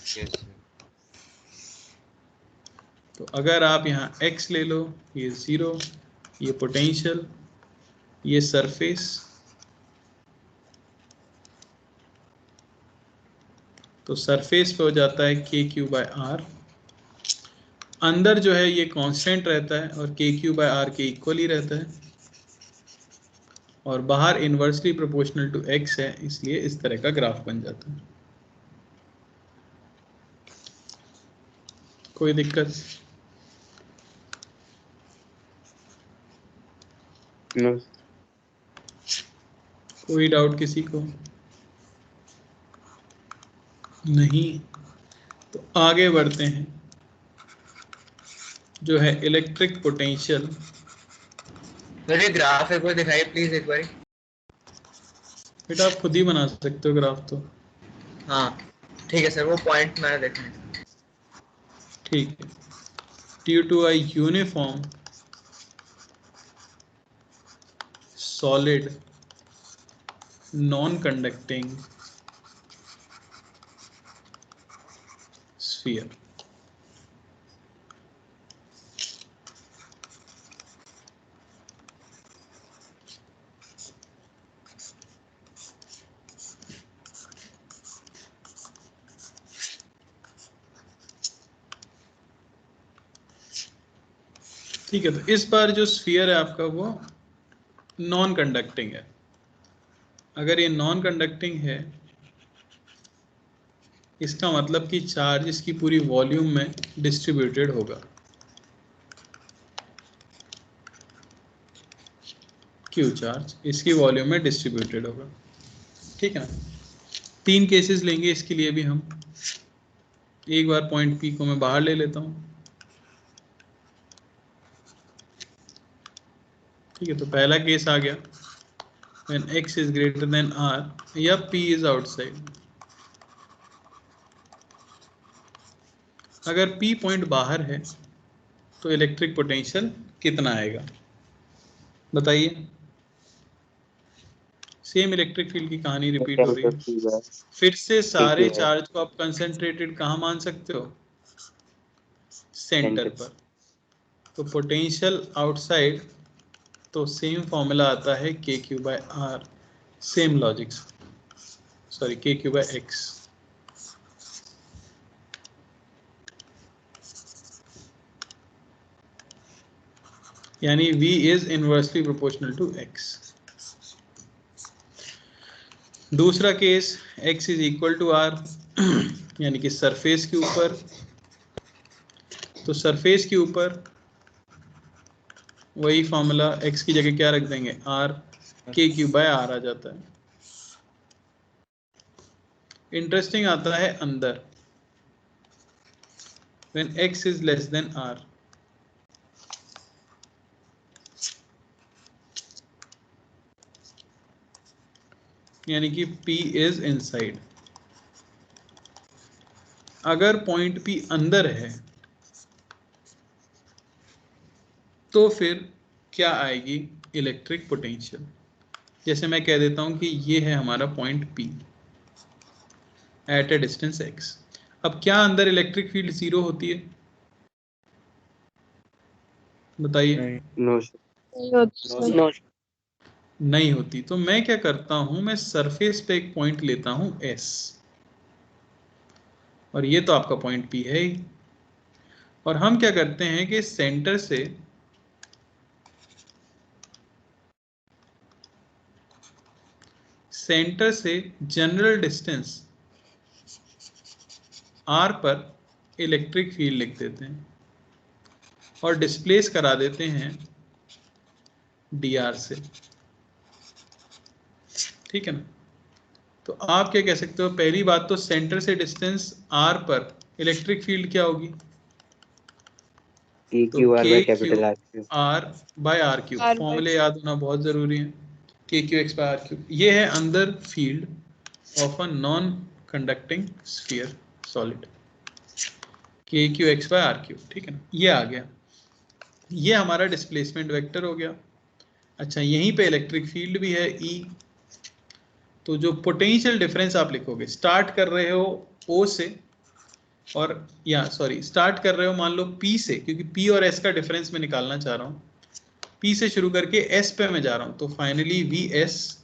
Yes sir. तो अगर आप यहाँ x ले लो, ये 0, ये पोटेंशियल, ये सरफेस, तो सरफेस पे हो जाता है KQ/r। अंदर जो है ये कांस्टेंट रहता है और KQ/r के इक्वल ही रहता है, और बाहर इनवर्सली प्रोपोर्शनल टू x है, इसलिए इस तरह का ग्राफ बन जाता है। कोई दिक्कत? नो। कोई डाउट किसी को? नहीं, तो आगे बढ़ते हैं। जो है इलेक्ट्रिक पोटेंशियल, मेरे ग्राफ एक बार दिखाइए प्लीज एक बार। बेटा आप खुद ही बना सकते हो ग्राफ तो। हाँ ठीक है सर, वो पॉइंट मैंने देखना है। ठीक है, due to a uniform solid non-conducting sphere. ठीक है, तो इस बार जो स्फीयर है आपका वो नॉन कंडक्टिंग है। अगर ये नॉन कंडक्टिंग है इसका मतलब कि चार्ज इसकी पूरी वॉल्यूम में डिस्ट्रीब्यूटेड होगा, क्यू चार्ज इसकी वॉल्यूम में डिस्ट्रीब्यूटेड होगा। ठीक है ना, 3 केसेस लेंगे इसके लिए भी हम। एक बार पॉइंट पी को मैं बाहर ले लेता हूं। ठीक है, तो पहला केस आ गया when x is greater than r या p is outside। अगर p पॉइंट बाहर है तो इलेक्ट्रिक पोटेंशियल कितना आएगा बताइए। सेम इलेक्ट्रिक फील्ड की कहानी रिपीट हो रही है। फिर से सारे चार्ज को आप कंसंट्रेटेड कहाँ मान सकते हो, सेंटर पर। तो पोटेंशियल आउटसाइड तो सेम फॉर्मूला आता है K Q by R, same logic, sorry K Q by X. यानी v is inversely proportional to x। दूसरा case x is equal to r, यानी कि सरफेस के ऊपर। तो सरफेस के ऊपर वही फॉर्मूला, x की जगह क्या रख देंगे, r, के क्यू बाय आर आ जाता है। इंटरेस्टिंग आता है अंदर, when x is less than r। यानी कि p is inside। अगर पॉइंट p अंदर है तो फिर क्या आएगी इलेक्ट्रिक पोटेंशियल। जैसे मैं कह देता हूं कि ये है हमारा point p at a distance x। अब क्या अंदर इलेक्ट्रिक फील्ड 0 होती है बताइए। नहीं होती। तो मैं क्या करता हूं, मैं सरफेस पे एक पॉइंट लेता हूं s, और ये तो आपका पॉइंट p है ही। और हम क्या करते हैं कि सेंटर से जनरल डिस्टेंस r पर इलेक्ट्रिक फील्ड लिख देते हैं और डिस्प्लेस करा देते हैं dr से। ठीक है ना, तो आप क्या कह सकते हो, पहली बात तो सेंटर से डिस्टेंस r पर इलेक्ट्रिक फील्ड क्या होगी, तो K Q R by R cube. फॉर्मूले याद होना बहुत जरूरी है, K Q X by R cube. ये है अंदर field of a non conducting sphere solid, K Q X by R cube. ठीक है ना, ये आ गया, ये हमारा डिस्प्लेसमेंट वेक्टर हो गया। अच्छा, यहीं पे इलेक्ट्रिक फील्ड भी है E। तो जो पोटेंशियल डिफरेंस आप लिखोगे, स्टार्ट कर रहे हो O से, और या सॉरी स्टार्ट कर रहे हो मान लो P से, क्योंकि P और S का डिफरेंस मैं निकालना चाह रहा हूँ। P से शुरू करके S पे मैं जा रहा हूँ, तो फाइनली VS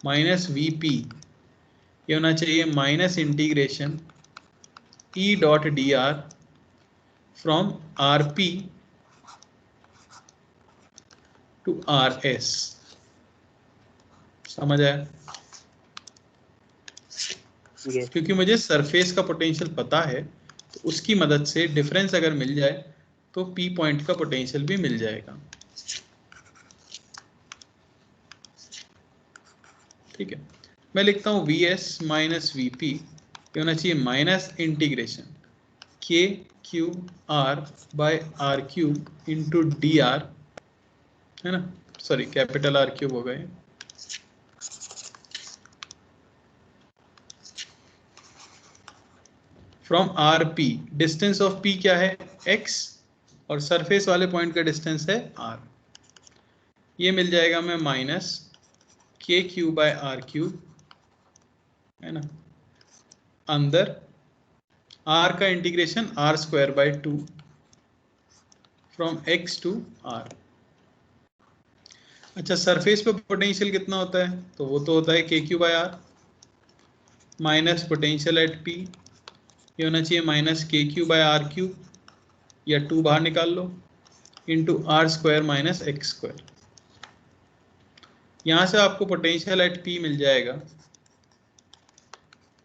माइनस VP ये होना चाहिए minus integration E dot dr from RP to RS। समझ आया? क्योंकि मुझे सरफेस का पोटेंशियल पता है, तो उसकी मदद से डिफरेंस अगर मिल जाए तो P पॉइंट का पोटेंशियल भी मिल जाएगा। ठीक है, मैं लिखता हूं VS माइनस VP, ये होना चाहिए minus integration K cube R by R cube into D R, है ना, सॉरी कैपिटल आर क्यूब हो गए, from R P. Distance of P क्या है, x, और सरफेस वाले पॉइंट का डिस्टेंस है r। ये मिल जाएगा हमें माइनस के क्यू बाय आर क्यूब, है ना, अंदर r का integration r square by 2 from x to r। अच्छा, सरफेस पे पोटेंशियल कितना होता है? तो वो तो होता है K Q by R minus potential at P, ये होना चाहिए माइनस के क्यू बाय आर क्यूब, या 2 बाहर निकाल लो, into R square minus X square. यहाँ से आपको पोटेंशियल एट पी मिल जाएगा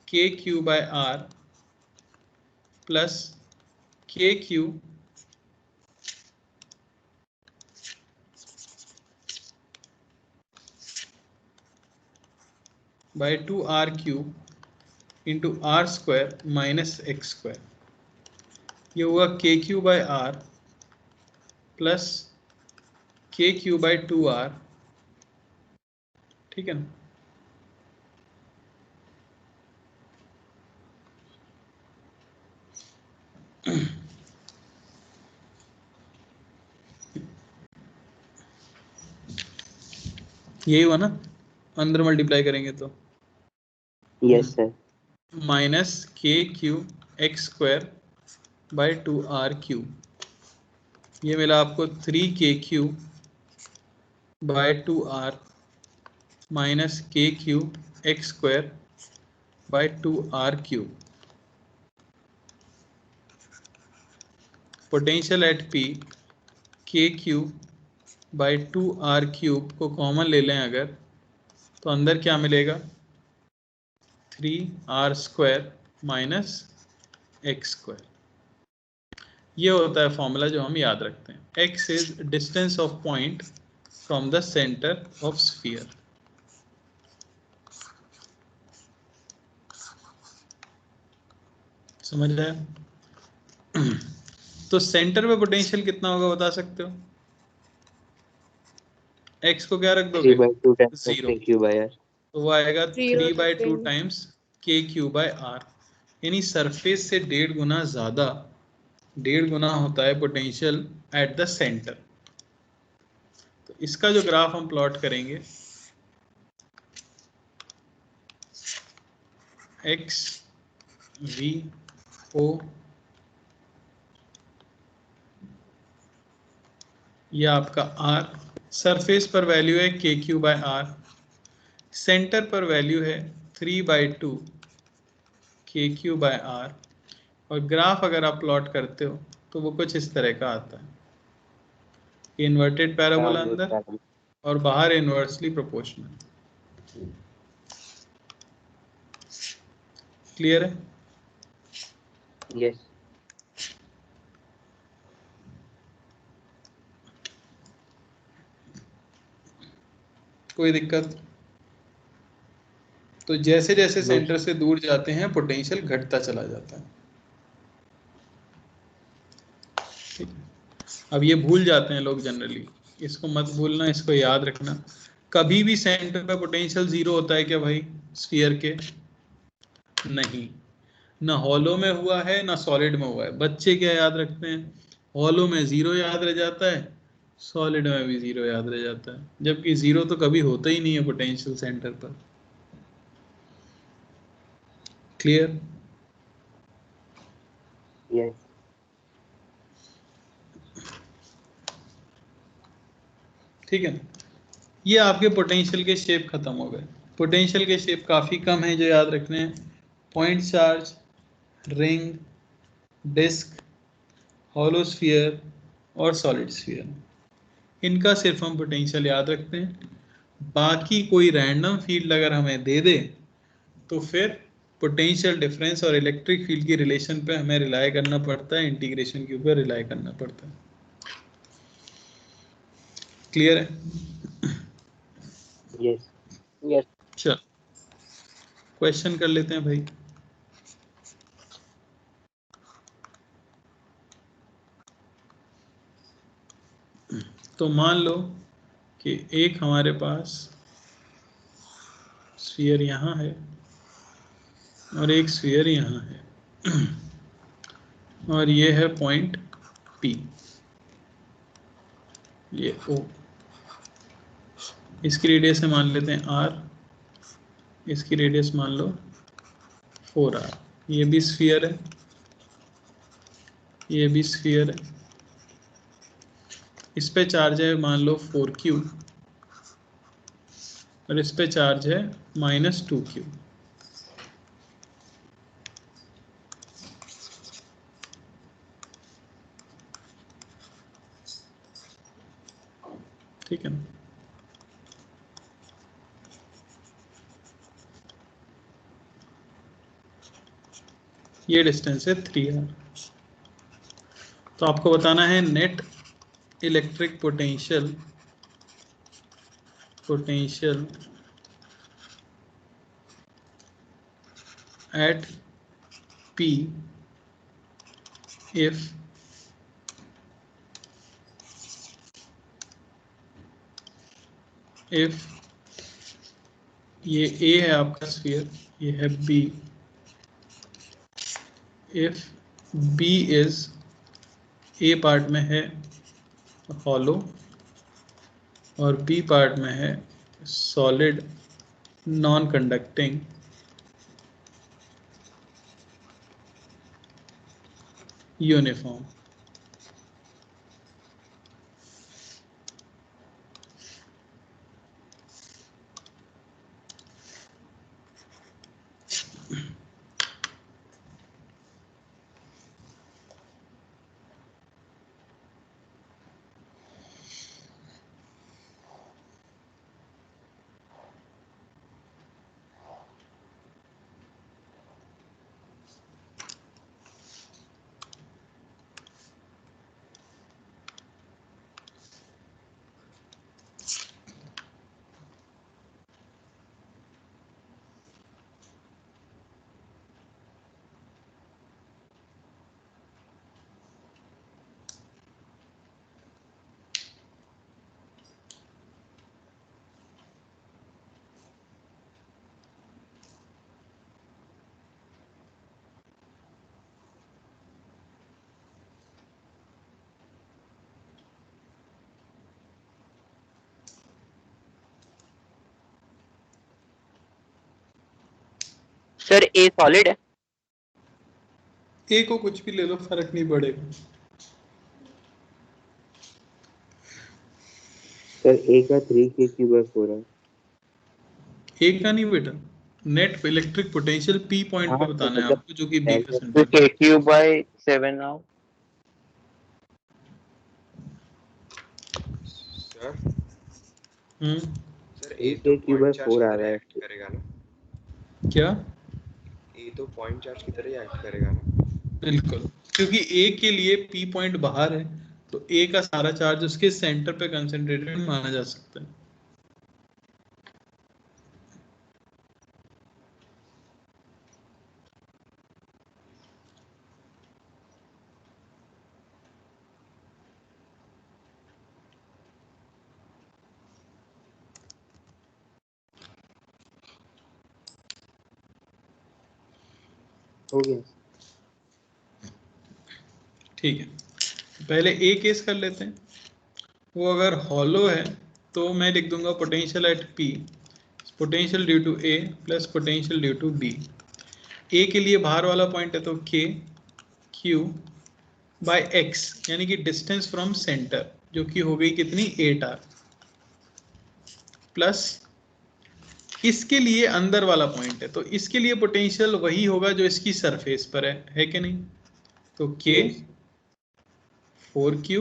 K Q by R plus K Q by 2r cube into R square minus X square. ये हुआ K Q by R plus K Q by 2r, ठीक है ना। यही हुआ ना, अंदर मल्टीप्लाई करेंगे तो यस सर। माइनस के Q x square bye 2r cube, ये मिला आपको 3 के क्यू बाय 2r माइनस के Q x square bye 2r cube. Potential at P के क्यू बाय 2r क्यूब को कॉमन ले लें अगर, तो अंदर क्या मिलेगा 3r square minus X square. ये होता है फॉर्मूला जो हम याद रखते हैं। x is distance of point from the centre of sphere. समझ रहे हैं? तो सेंटर पे पोटेंशियल कितना होगा बता सकते हो? x को क्या रख दोगे? 3/2 टाइम्स जीरो, के क्यू बाय आर। तो वो आएगा Zero 3/2 रखेंगे। टाइम्स के क्यू बाय आर, यानी सरफेस से 1.5 गुना ज्यादा, 1.5 गुना होता है पोटेंशियल एट द सेंटर। तो इसका जो ग्राफ हम प्लॉट करेंगे, एक्स वी ओ, यह आपका आर, सरफेस पर वैल्यू है K Q by are, centre पर वैल्यू है 3/2 के क्यू बाय आर, और ग्राफ अगर आप प्लॉट करते हो तो वो कुछ इस तरह का आता है, इन्वर्टेड पैराबोला अंदर और बाहर इनवर्सली प्रोपोर्शनल। क्लियर है? यस। कोई दिक्कत? तो जैसे जैसे No. सेंटर से दूर जाते हैं पोटेंशियल घटता चला जाता है। ठीक है, अब ये भूल जाते हैं लोग जनरली, इसको मत भूलना, इसको याद रखना। कभी भी सेंटर पे पोटेंशियल जीरो होता है क्या भाई स्फीयर के? नहीं, ना हॉलो में हुआ है ना सॉलिड में हुआ है। बच्चे क्या याद रखते हैं? हॉलो में जीरो याद रह जाता है, सॉलिड में भी जीरो याद रह जाता है, जबकि जीरो तो कभी होता ही नहीं है पोटेंशियल सेंटर पर। क्लियर? यस। ठीक है ना? ये आपके पोटेंशियल के शेप खत्म हो गए। पोटेंशियल के शेप काफ़ी कम है जो याद रखने हैं। Point charge, ring, disc, hollow sphere और सॉलिड स्फीयर, इनका सिर्फ हम पोटेंशियल याद रखते हैं। बाकी कोई रैंडम फील्ड अगर हमें दे दे तो फिर पोटेंशियल डिफरेंस और इलेक्ट्रिक फील्ड की रिलेशन पे हमें रिलाई करना पड़ता है, इंटीग्रेशन के ऊपर रिलाई करना पड़ता है। क्लियर है? यस। यस। चल क्वेश्चन कर लेते हैं भाई। तो मान लो कि एक हमारे पास स्फीयर यहाँ है और एक स्फीयर यहाँ है और ये है पॉइंट P। ये O, इसकी रेडियस से मान लेते हैं R, इसकी रेडियस मान लो 4R। ये भी स्फीयर है, ये भी स्फीयर है। इस पे चार्ज है मान लो 4Q और इस पे चार्ज है -2Q। ठीक है ना? ये डिस्टेंस है 3R। तो आपको बताना है net electric potential at P if ये A है आपका स्फीयर, ये है B, if B is, A part में है हॉलो और B पार्ट में है solid non conducting uniform. Sir ए सॉलिड है? A को कुछ भी ले लो, फर्क नहीं पड़ेगा। सर A का 3kq/4 है। A का नहीं बेटा, net electric potential P point पे बताना है आपको, जो कि B का सेंटर। 2kq/7 now. Sir sir A तो पॉइंट चार्ज की 3kq/4 आ तरह रहा है। एक्ट करेगा ना? क्या? ए तो पॉइंट चार्ज की तरह ही एक्ट करेगा ना? बिल्कुल, क्योंकि A के लिए P पॉइंट बाहर है, तो A का सारा चार्ज उसके सेंटर पे कंसंट्रेटेड माना जा सकता है। हो गया। ठीक है, पहले A केस कर लेते हैं। वो अगर हॉलो है तो मैं लिख दूंगा potential at P, potential due to A plus potential due to B। A के लिए बाहर वाला पॉइंट है तो K Q बाय X, यानी कि डिस्टेंस फ्रॉम सेंटर, जो कि हो गई कितनी 8R, प्लस इसके लिए अंदर वाला पॉइंट है तो इसके लिए पोटेंशियल वही होगा जो इसकी सरफेस पर है कि नहीं? तो K 4Q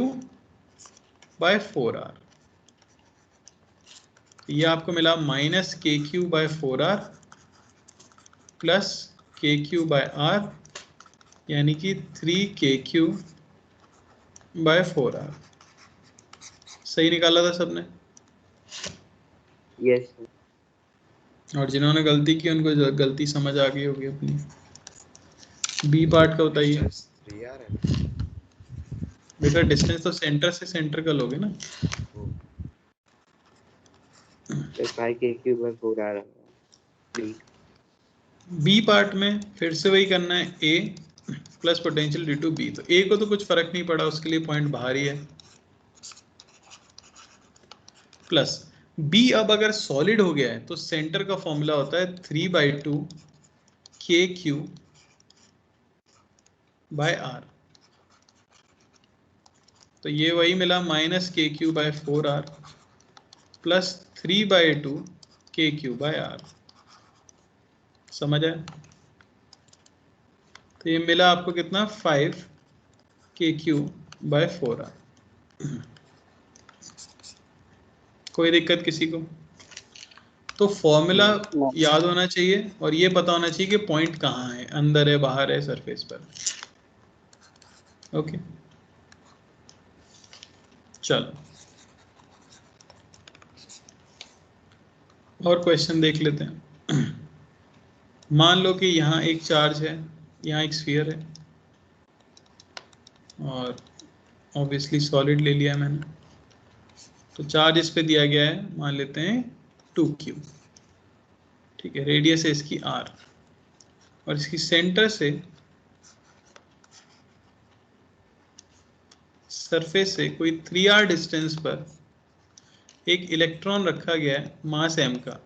बाय 4R, ये आपको मिला -KQ/4R प्लस KQ/R, यानी कि 3KQ/4R। सही निकाला था सबने? यस। और जिन्होंने गलती की उनको गलती समझ आ गई होगी अपनी। बी पार्ट का बताइए डिस्टेंस 3R है ना? बेटा, डिस्टेंस तो सेंटर से सेंटर का लोगे ना। वो 5kq/4 आ रहा है। बी पार्ट में फिर से वही करना है, A plus potential due to B. तो ए को तो कुछ फर्क नहीं पड़ा, उसके लिए पॉइंट बाहर ही है। प्लस बी अब अगर सॉलिड हो गया है तो सेंटर का फॉर्मूला होता है 3/2 KQ बाय R। तो ये वही मिला -KQ/4R प्लस 3/2 KQ/R। समझ आया? तो ये मिला आपको कितना 5 KQ/4R। कोई दिक्कत किसी को? तो फॉर्मूला याद होना चाहिए और ये पता होना चाहिए कि पॉइंट कहाँ है, अंदर है बाहर है सरफेस पर। ओके चलो और क्वेश्चन देख लेते हैं। मान लो कि यहाँ एक चार्ज है, यहाँ एक स्फीयर है और ऑब्वियसली सॉलिड ले लिया मैंने। तो चार्ज इस पे दिया गया है, मान लेते हैं 2Q। ठीक है, रेडियस है इसकी R और इसकी सेंटर से सरफेस से कोई 3R डिस्टेंस पर एक इलेक्ट्रॉन रखा गया है मास m का।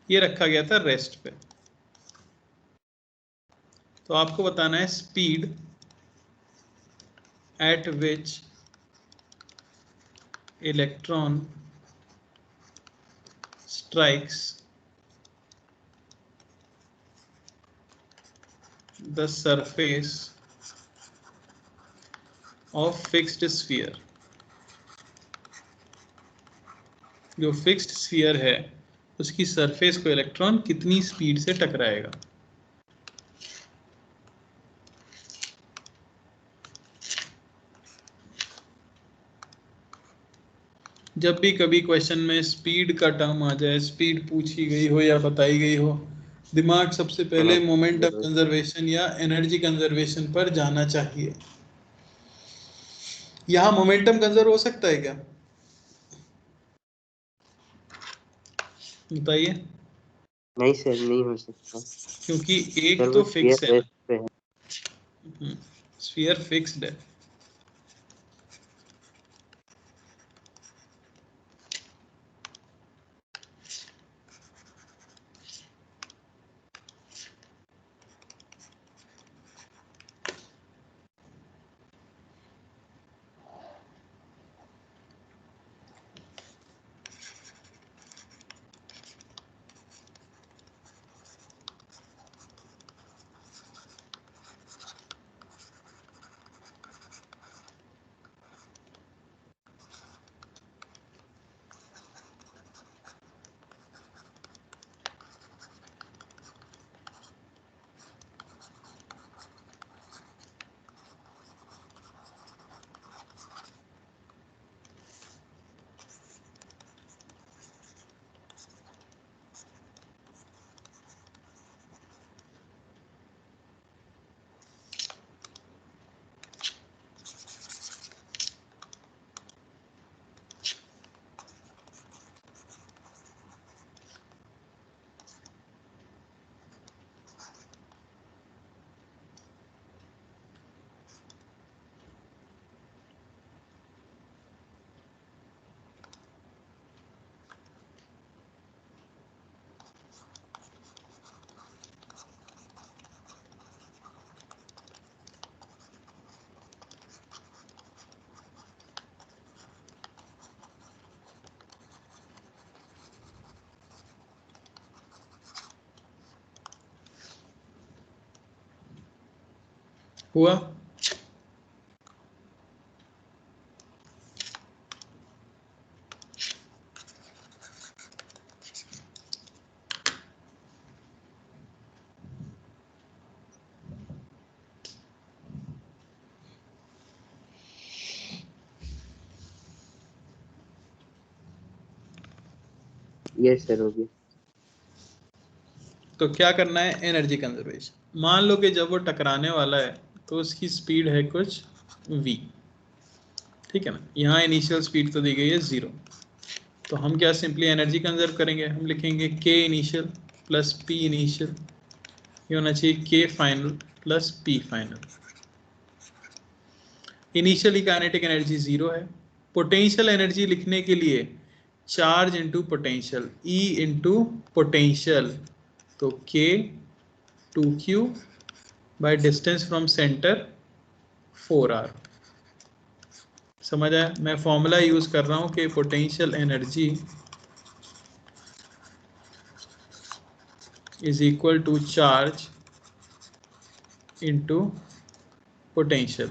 ये रखा गया था रेस्ट पे। तो आपको बताना है speed at which electron strikes the surface of fixed sphere. जो फिक्स्ड स्फीयर है उसकी सरफेस को इलेक्ट्रॉन कितनी स्पीड से टकराएगा। जब भी कभी क्वेश्चन में स्पीड का टर्म आ जाए, स्पीड पूछी गई हो या बताई गई हो, दिमाग सबसे पहले मोमेंटम कंजर्वेशन या एनर्जी कंजर्वेशन पर जाना चाहिए। यहाँ मोमेंटम कंजर्व हो सकता है क्या? बताइए। नहीं सर, नहीं हो सकता क्योंकि एक सर, तो वो फिक्स है, रेस्ट पे है। स्फीयर फिक्स्ड है। हुआ? यस सर, हो गया। तो क्या करना है? Energy conservation. मान लो कि जब वो टकराने वाला है तो उसकी स्पीड है कुछ v, ठीक है ना। यहाँ इनिशियल स्पीड तो दी गई है 0। तो हम क्या सिंपली एनर्जी कंजर्व करेंगे, हम लिखेंगे k initial plus p initial, ये होना चाहिए k final plus p final. Initially kinetic energy 0 है। पोटेंशियल एनर्जी लिखने के लिए charge into potential, E into potential, तो के 2q by distance from centre 4r। समझ आया? मैं फॉर्मूला यूज कर रहा हूं कि potential energy is equal to charge into potential.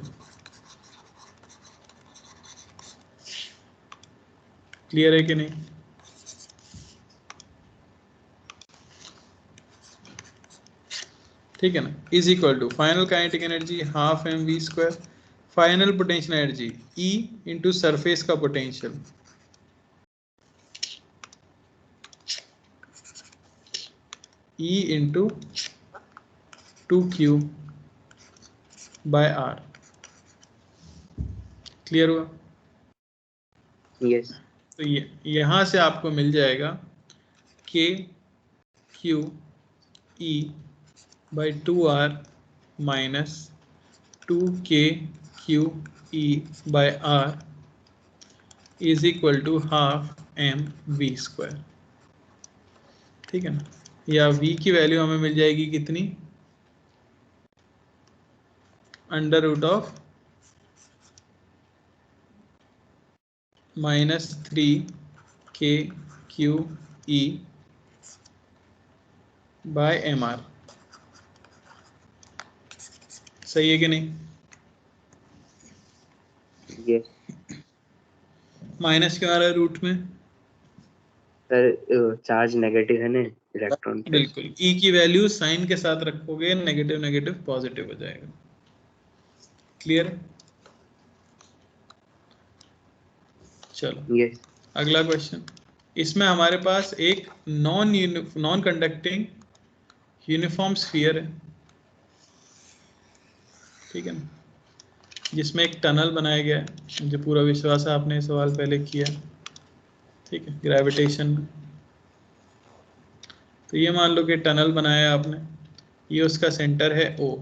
Clear है कि नहीं? ठीक है ना? Is equal to final kinetic energy half mv², final potential energy E into surface का potential, E into 2q by r। Clear हुआ? यस। तो ये यहां से आपको मिल जाएगा k q e by 2r minus 2k q e by r is equal to half mv²। ठीक है ना? या v की वैल्यू हमें मिल जाएगी कितनी? Under root of -3k/q/e by mr। सही है कि नहीं? यस माइनस क्यों आ रहा है रूट में? सर, चार्ज नेगेटिव है ना इलेक्ट्रॉन पे। बिल्कुल, e की वैल्यू साइन के साथ रखोगे, नेगेटिव नेगेटिव पॉजिटिव हो जाएगा। क्लियर है? चलो यस। अगला क्वेश्चन। इसमें हमारे पास एक नॉन कंडक्टिंग यूनिफॉर्म स्फीयर है। ठीक है ना? जिसमें एक टनल बनाया गया है। मुझे पूरा विश्वास है आपने ये सवाल पहले किया। ठीक है, ग्रेविटेशन। तो ये मान लो कि टनल बनाया आपने, ये उसका सेंटर है O,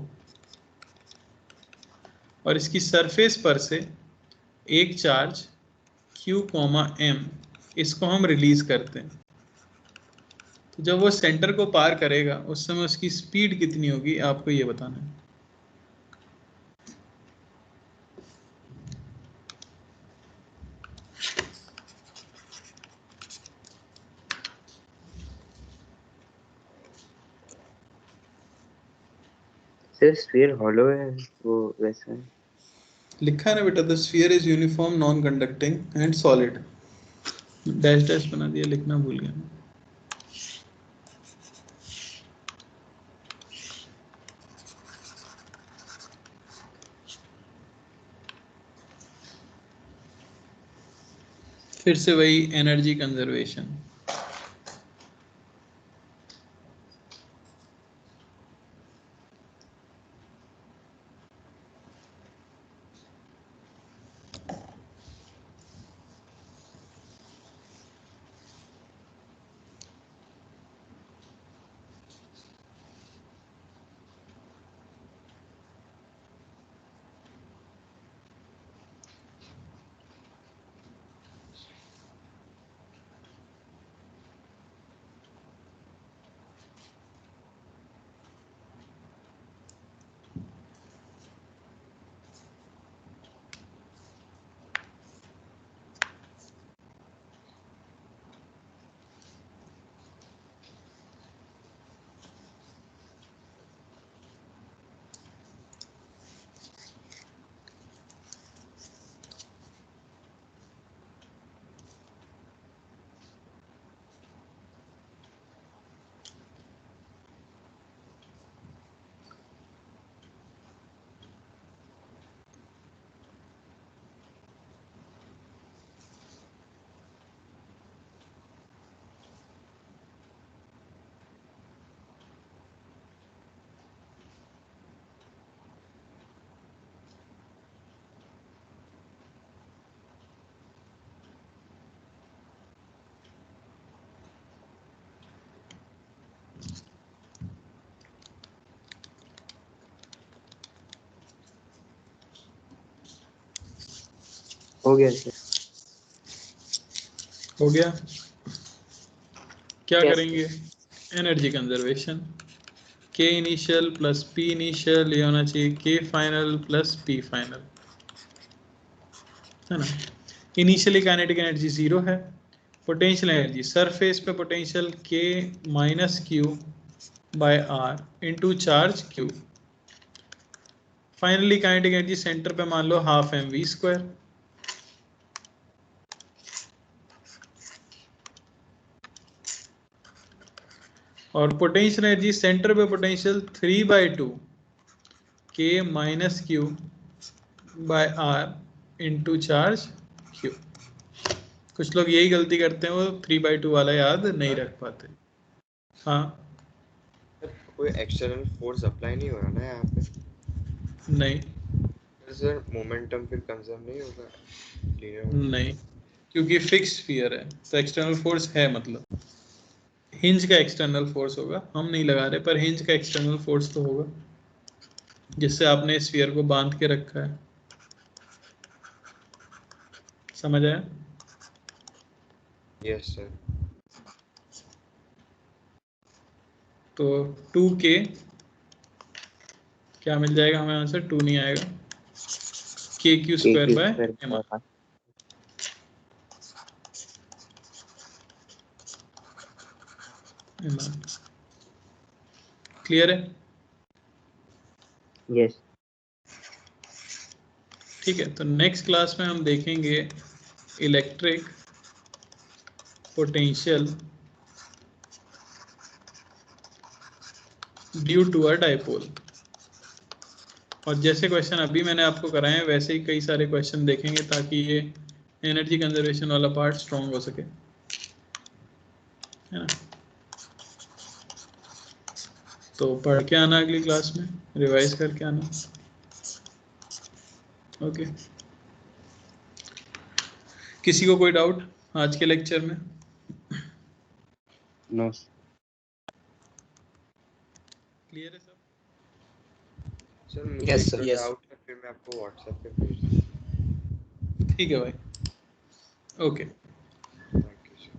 और इसकी सरफेस पर से एक चार्ज Q, M, इसको हम रिलीज करते हैं। तो जब वो सेंटर को पार करेगा उस समय उसकी स्पीड कितनी होगी आपको ये बताना है। सर स्फीयर हॉलो है, वो वैसा है। लिखा है ना बेटा, the sphere is uniform non conducting and solid. Dash dash बना दिया, लिखना भूल गया। फिर से वही एनर्जी कंजर्वेशन। हो गया सर। हो गया। क्या Yes. करेंगे? Energy conservation. के इनिशियल प्लस पी इनिशियल, ये होना चाहिए के फाइनल प्लस पी फाइनल, है ना। इनिशियली काइनेटिक एनर्जी 0 है। पोटेंशियल एनर्जी सरफेस पे potential K minus Q by R into charge Q. Finally kinetic energy centre पे मान लो हाफ एम वी स्क्वायर। और पोटेंशियल एनर्जी सेंटर पे potential 3/2 K minus Q by R into charge Q. कुछ लोग यही गलती करते हैं, वो 3/2 वाला याद नहीं रख पाते। हाँ कोई एक्सटर्नल फोर्स अप्लाई नहीं हो रहा ना यहाँ पे? नहीं फिर सर मोमेंटम फिर कंजर्व नहीं होगा लीनियर नहीं, क्योंकि फिक्स स्फीयर है तो एक्सटर्नल फोर्स है, मतलब हिंज का एक्सटर्नल फोर्स होगा, हम नहीं लगा रहे, पर हिंज का एक्सटर्नल फोर्स तो होगा जिससे आपने स्फीयर को बांध के रखा है। समझ आया? Yes sir. तो 2k क्या मिल जाएगा हमें आंसर? 2 नहीं आएगा, K Q square by M R. Clear है? यस। ठीक है, तो नेक्स्ट क्लास में हम देखेंगे electric potential due to a dipole. और जैसे क्वेश्चन अभी मैंने आपको कराए हैं वैसे ही कई सारे क्वेश्चन देखेंगे ताकि ये एनर्जी कंजर्वेशन वाला पार्ट स्ट्रॉन्ग हो सके, है ना। तो पढ़ के आना अगली क्लास में, रिवाइज करके आना। ओके, किसी को कोई डाउट आज के लेक्चर में? नो। क्लियर है सब? सर मुझे Yes, एक sir, तो yes. डाउट है, फिर मैं आपको व्हाट्सएप पे भेज दूँ। ठीक है भाई, ओके थैंक यू सर।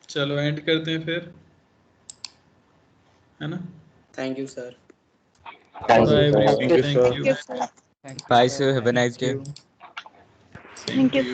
चलो एंड करते हैं फिर, है ना। Thank you, sir. Bye everyone, Thank you, thank sir. You. Thank you, Bye, sir. sir. Have a Thank nice day. you. Thank you.